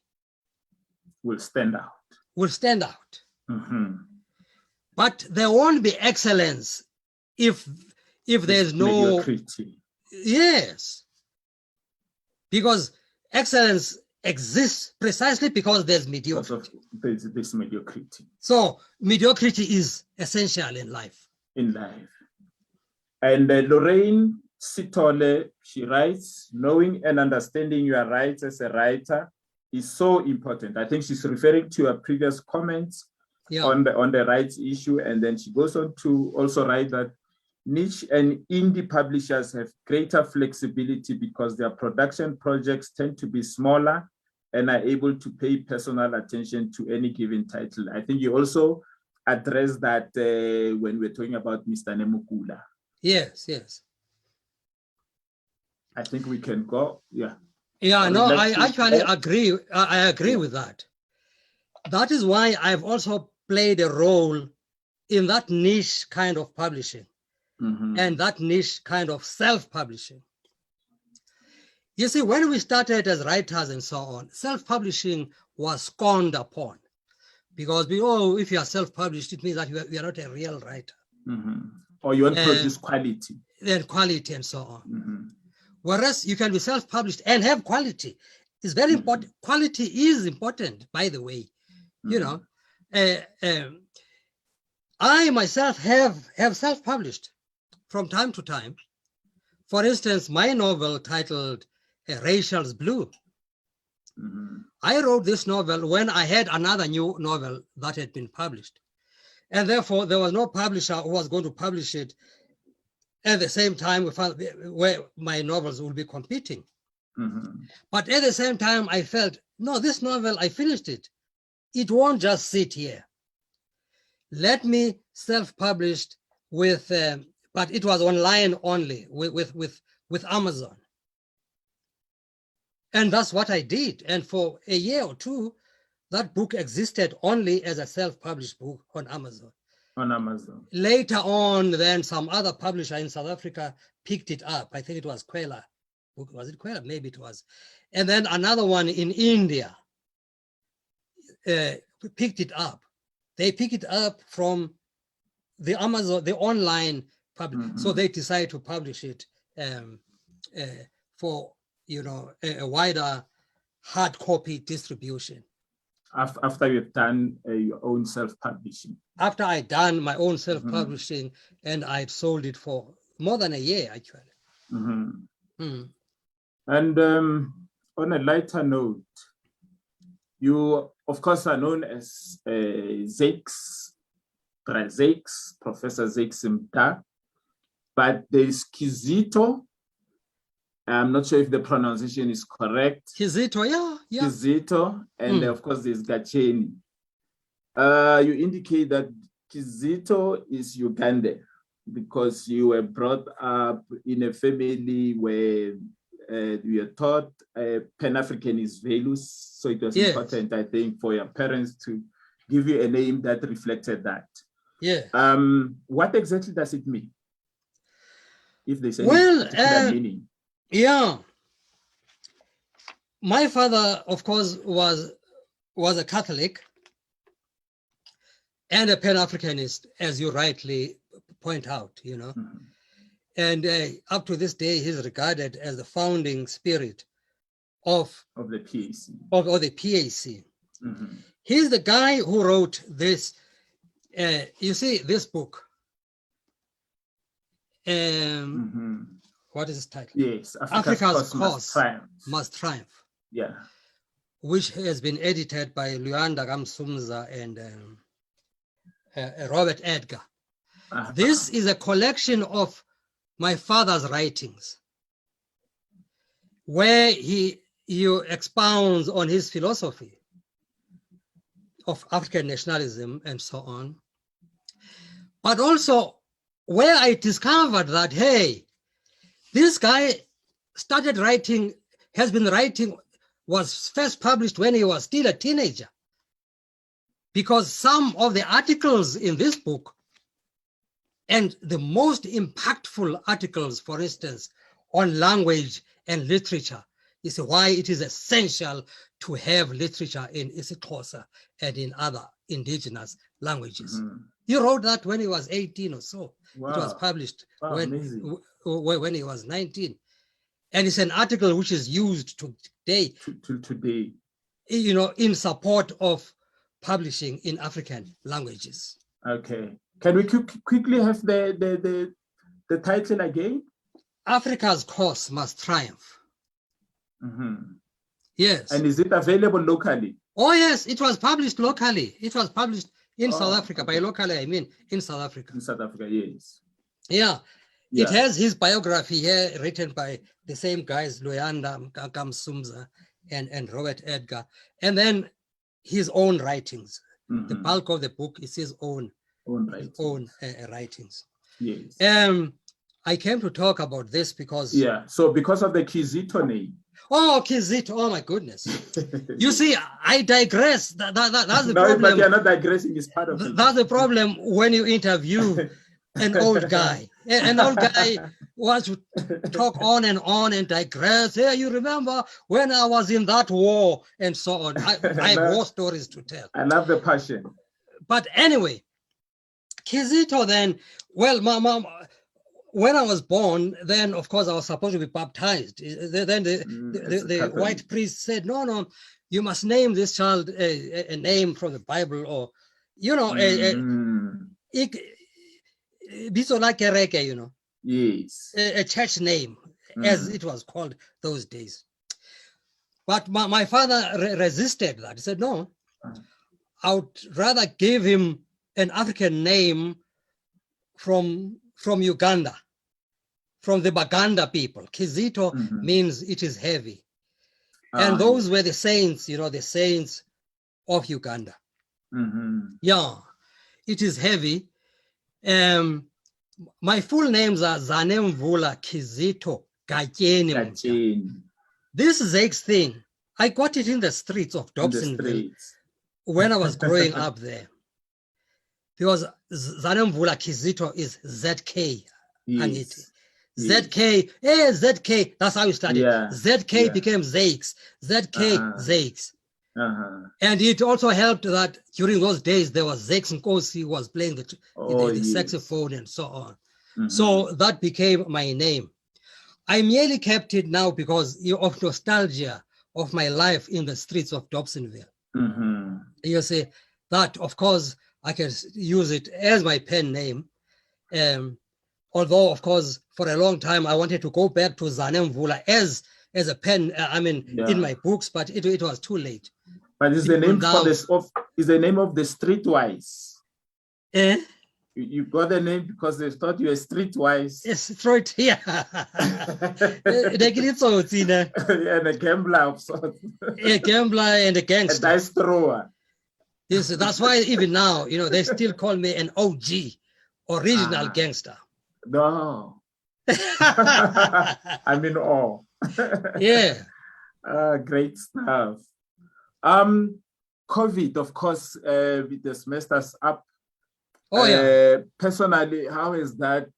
Speaker 1: Will stand out.
Speaker 2: will stand out.
Speaker 1: Mhm.
Speaker 2: But there won't be excellence if there's no,
Speaker 1: mediocrity.
Speaker 2: yes, because excellence exists precisely because there's
Speaker 1: Because
Speaker 2: mediocrity.
Speaker 1: of this mediocrity
Speaker 2: So mediocrity is essential in life.
Speaker 1: in life. And Lorraine Sitole, she writes, knowing and understanding your rights as a writer is so important. I think she's referring to her previous comments on the rights issue. And then she goes on to also write that niche and indie publishers have greater flexibility because their production projects tend to be smaller and are able to pay personal attention to any given title. I think you also addressed that when we're talking about Mr. Nemukula.
Speaker 2: Yes, yes.
Speaker 1: I think we can go, yeah.
Speaker 2: Yeah, no, I actually
Speaker 1: add?
Speaker 2: agree. I agree with that. That is why I've also played a role in that niche kind of publishing and that niche kind of self-publishing. You see, when we started as writers and so on, self-publishing was scorned upon because if you are self-published, it means that you are not a real writer.
Speaker 1: Or you want to produce quality.
Speaker 2: Then quality and so on. Whereas you can be self-published and have quality. It's very important. Quality is important, by the way. You know, I myself have self-published from time to time. For instance, my novel titled Rachel's Blue. I wrote this novel when I had another new novel that had been published. And therefore, there was no publisher who was going to publish it at the same time where my novels will be competing. But at the same time, I felt, no, this novel, I finished it. It won't just sit here. Let me self-publish with, but it was online only with Amazon. And that's what I did. And for a year or two, that book existed only as a self-published book on Amazon.
Speaker 1: On Amazon.
Speaker 2: Later on, then some other publisher in South Africa picked it up. I think it was Kwela. Was it Kwela? Maybe it was. And then another one in India picked it up. They picked it up from the Amazon, the online public. So they decided to publish it for a wider hard copy distribution.
Speaker 1: After you've done your own self-publishing. After
Speaker 2: I'd done my own self-publishing and I'd sold it for more than a year, actually.
Speaker 1: And on a lighter note, you, of course, are known as Zakes, Professor Zakes Mda, but there's Kizito. I'm not sure if the pronunciation is correct.
Speaker 2: Kizito, yeah.
Speaker 1: Kizito, and of course there's Gacheni. You indicate that Kizito is Ugandan because you were brought up in a family where you were taught Pan-Africanist values. So it was important, I think, for your parents to give you a name that reflected that.
Speaker 2: Yeah.
Speaker 1: What exactly does it mean? If there's any particular meaning.
Speaker 2: Yeah. My father, of course, was a Catholic and a Pan-Africanist, as you rightly point out, And up to this day, he's regarded as the founding spirit of
Speaker 1: the PAC.
Speaker 2: Of the PAC. He's the guy who wrote this, you see, this book. What is its title?
Speaker 1: Yes,
Speaker 2: Africa's Cause Must Triumph.
Speaker 1: Yeah.
Speaker 2: Which has been edited by Luanda Gamsumza and Robert Edgar. This is a collection of my father's writings, where he expounds on his philosophy of African nationalism and so on. But also where I discovered that, hey, this guy started writing, has been writing, was first published when he was still a teenager. Because some of the articles in this book, and the most impactful articles, for instance, on language and literature, is why it is essential to have literature in isiXhosa and in other indigenous languages. He wrote that when he was 18 or so.
Speaker 1: Wow.
Speaker 2: It was published when he was 19. And it's an article which is used today,
Speaker 1: today,
Speaker 2: in support of publishing in African languages.
Speaker 1: Okay. Can we quickly have the title again?
Speaker 2: Africa's cause must triumph. Yes.
Speaker 1: And is it available locally?
Speaker 2: Oh, yes, it was published locally. It was published in South Africa. Okay. By locally, I mean in South Africa.
Speaker 1: In South Africa, yes.
Speaker 2: Yeah. It has his biography here written by the same guys, Luyanda Kamsumza and Robert Edgar. And then his own writings. The bulk of the book is his own writings.
Speaker 1: Yes.
Speaker 2: I came to talk about this because...
Speaker 1: Yeah, so because of the Kizito name.
Speaker 2: Oh, Kizito, oh my goodness. You see, I digress. That's the
Speaker 1: no,
Speaker 2: problem.
Speaker 1: But you're not digressing, it's part of it.
Speaker 2: That's the problem when you interview an old guy. An old guy wants to talk on and digress. Hey, you remember when I was in that war and so on. I have war stories to tell.
Speaker 1: I love the passion.
Speaker 2: But anyway, Kizito then, well, my mom, when I was born, then of course I was supposed to be baptized. Then the white priest said, no, you must name this child a name from the Bible, or,
Speaker 1: Yes.
Speaker 2: A church name, as it was called those days. But my father resisted that. He said, no, I would rather give him an African name from Uganda, from the Baganda people. Kizito means it is heavy. And those were the saints, the saints of Uganda. Yeah, it is heavy. My full names are Zanemvula Kizito Gatyeni. This Zakes thing, I got it in the streets of Dobsonville when I was growing up there. Because Zanemvula Kizito is ZK.
Speaker 1: Yes.
Speaker 2: ZK, ZK, that's how you studied. Yeah. ZK became Zakes. ZK, Zakes. And it also helped that during those days there was Zakes Nkosi who was playing the saxophone and so on. So that became my name. I merely kept it now because of nostalgia of my life in the streets of Dobsonville. You see, that of course I can use it as my pen name. Although of course for a long time I wanted to go back to Zanemvula as a pen, in my books, but it was too late.
Speaker 1: But is the name is the name of the streetwise? You got the name because they thought you were streetwise.
Speaker 2: Yes, street, yeah. And
Speaker 1: a gambler of sorts.
Speaker 2: A gambler and a gangster.
Speaker 1: A dice thrower.
Speaker 2: Yes, that's why even now, they still call me an OG, original gangster.
Speaker 1: No. I'm in awe.
Speaker 2: Yeah.
Speaker 1: Great stuff. COVID, of course, this messed us up.
Speaker 2: Oh, yeah.
Speaker 1: Personally, how has that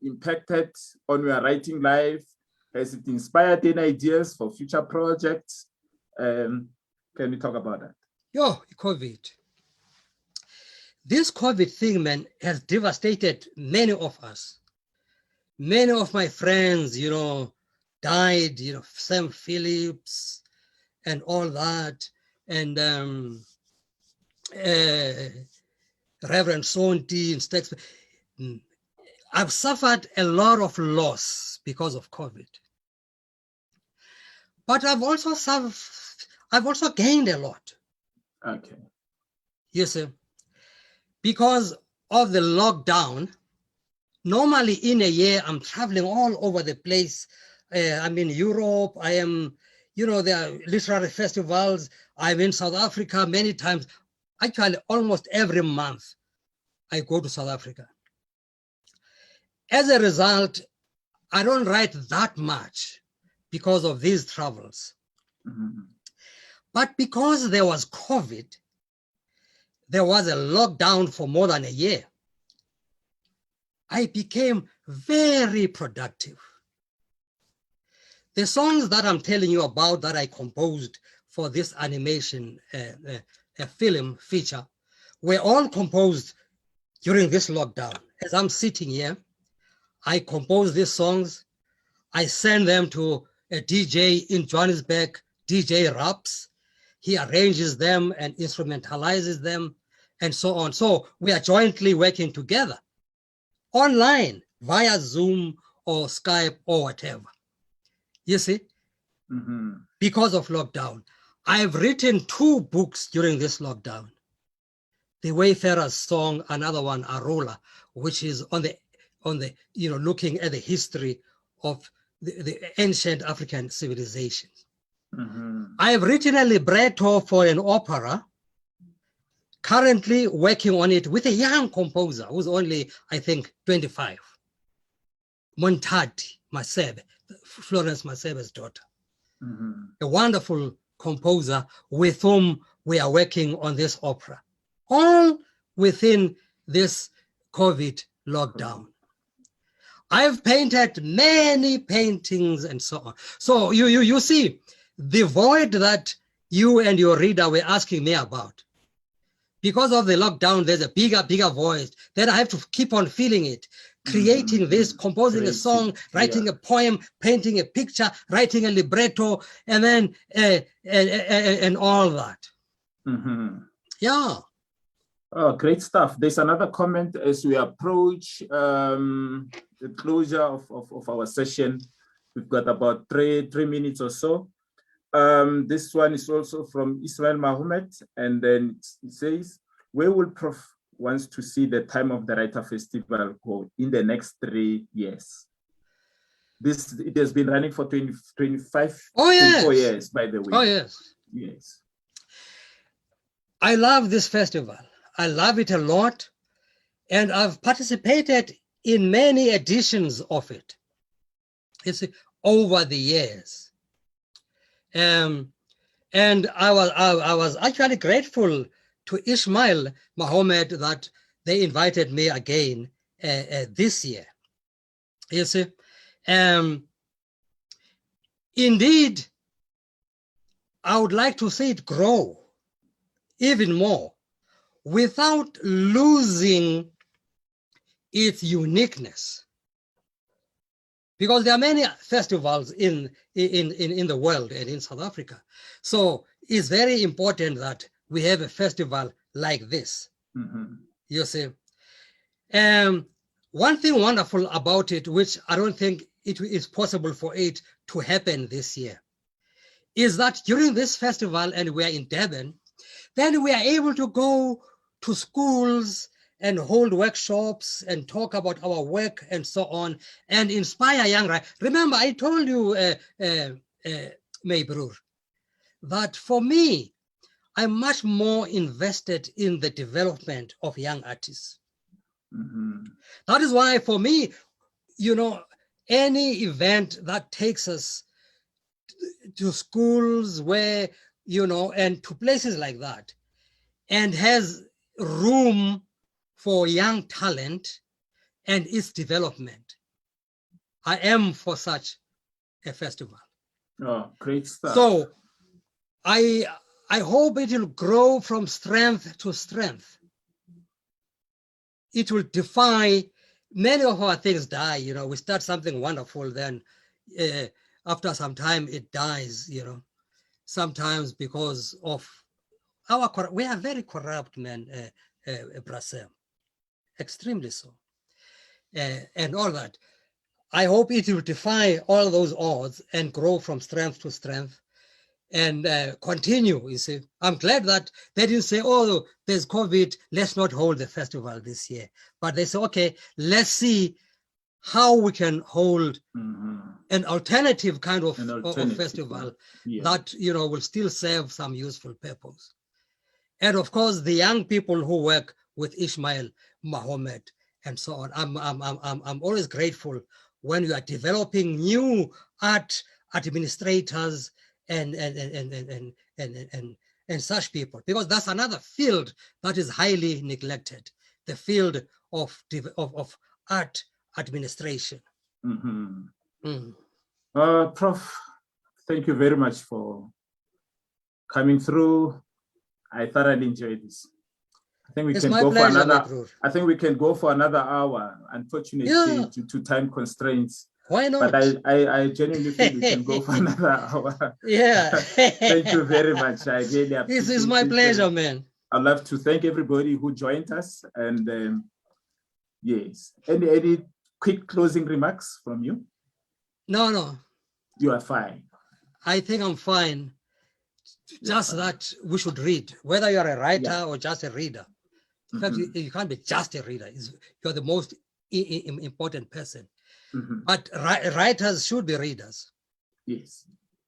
Speaker 1: impacted on your writing life? Has it inspired any ideas for future projects? Can we talk about that?
Speaker 2: COVID. This COVID thing, man, has devastated many of us. Many of my friends, died, Sam Phillips and all that. And Reverend Sonti and Stex. I've suffered a lot of loss because of COVID. But I've also gained a lot.
Speaker 1: Okay.
Speaker 2: You see, because of the lockdown, Normally in a year, I'm traveling all over the place. I'm in Europe. I am, there are literary festivals. I'm in South Africa many times. Actually, almost every month, I go to South Africa. As a result, I don't write that much because of these travels. But because there was COVID, there was a lockdown for more than a year. I became very productive. The songs that I'm telling you about that I composed for this animation film feature were all composed during this lockdown. As I'm sitting here, I compose these songs. I send them to a DJ in Johannesburg, DJ Raps. He arranges them and instrumentalizes them and so on. So we are jointly working together online via Zoom or Skype or whatever. You see, because of lockdown. I've written 2 books during this lockdown. The Wayfarer's Song, another one, Arula, which is on the looking at the history of the ancient African civilizations. I have written a libretto for an opera, currently working on it with a young composer who's only, I think, 25. Montati Masebe, Florence Masebe's daughter. A wonderful composer with whom we are working on this opera, all within this COVID lockdown. I've painted many paintings and so on. So you see, the void that you and your reader were asking me about, because of the lockdown, there's a bigger void. Then I have to keep on filling it, creating this, composing a song, writing a poem, painting a picture, writing a libretto, and then and all that. Yeah.
Speaker 1: Oh, great stuff. There's another comment as we approach the closure of our session. We've got about three minutes or so. This one is also from Ismail Mahomet, and then it says, where will Prof wants to see the Time of the Writer Festival go in the next 3 years? It has been running for 24 years, by the way.
Speaker 2: Oh, yes.
Speaker 1: Yes.
Speaker 2: I love this festival. I love it a lot. And I've participated in many editions of it. It's over the years. And I was actually grateful to Ismail Mohammed that they invited me again this year. You see, indeed, I would like to see it grow even more without losing its uniqueness. Because there are many festivals in the world and in South Africa. So it's very important that we have a festival like this. You see. One thing wonderful about it, which I don't think it is possible for it to happen this year, is that during this festival, and we are in Durban, then we are able to go to schools and hold workshops and talk about our work and so on, and inspire young writers. Remember, I told you, Maybroor, that for me, I'm much more invested in the development of young artists. That is why, for me, any event that takes us to schools where, and to places like that, and has room for young talent and its development, I am for such a festival.
Speaker 1: Oh, great stuff.
Speaker 2: So I hope it will grow from strength to strength. It will defy, many of our things die, we start something wonderful, then after some time it dies, sometimes because of we are very corrupt men, Brasem, extremely so, and all that. I hope it will defy all those odds and grow from strength to strength and continue, you see. I'm glad that they didn't say, oh, there's COVID, let's not hold the festival this year. But they say, okay, let's see how we can hold
Speaker 1: Mhm.
Speaker 2: an alternative kind of,
Speaker 1: An
Speaker 2: of
Speaker 1: alternative
Speaker 2: festival
Speaker 1: one. Yeah.
Speaker 2: that, you know, will still serve some useful purpose. And of course, the young people who work with Ismail, Mohammed, and so on. I'm always grateful when you are developing new art administrators and such people, because that's another field that is highly neglected, the field of art administration.
Speaker 1: Mhm.
Speaker 2: Mm.
Speaker 1: Prof, thank you very much for coming through. I thoroughly enjoyed this. I think we
Speaker 2: It's
Speaker 1: can
Speaker 2: my
Speaker 1: go for
Speaker 2: pleasure,
Speaker 1: another.
Speaker 2: Makrur.
Speaker 1: I think we can go for another hour. Unfortunately,
Speaker 2: Yeah.
Speaker 1: due to time constraints.
Speaker 2: Why not?
Speaker 1: But I genuinely feel we can go for another hour.
Speaker 2: Yeah.
Speaker 1: Thank you very much. I really appreciate it.
Speaker 2: This is my pleasure, man.
Speaker 1: I'd love to thank everybody who joined us. And yes, any quick closing remarks from you?
Speaker 2: No.
Speaker 1: You are fine.
Speaker 2: I think I'm fine. Just that we should read, whether you're a writer or just a reader. In fact, you can't be just a reader. You're the most important person. But writers should be readers.
Speaker 1: Yes.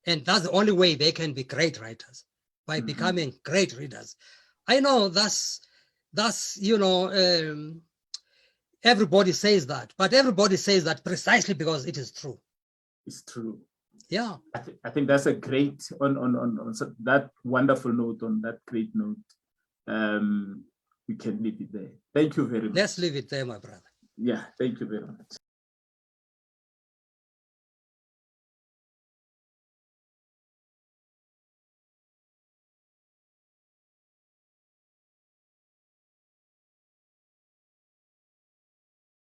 Speaker 2: And that's the only way they can be great writers, by becoming great readers. I know that's you know, everybody says that, but everybody says that precisely because it is true.
Speaker 1: It's true.
Speaker 2: Yeah.
Speaker 1: I think that's a great, on that wonderful note, on that great note, we can leave it there. Thank you very much.
Speaker 2: Let's leave it there, my brother.
Speaker 1: Yeah, thank you very much.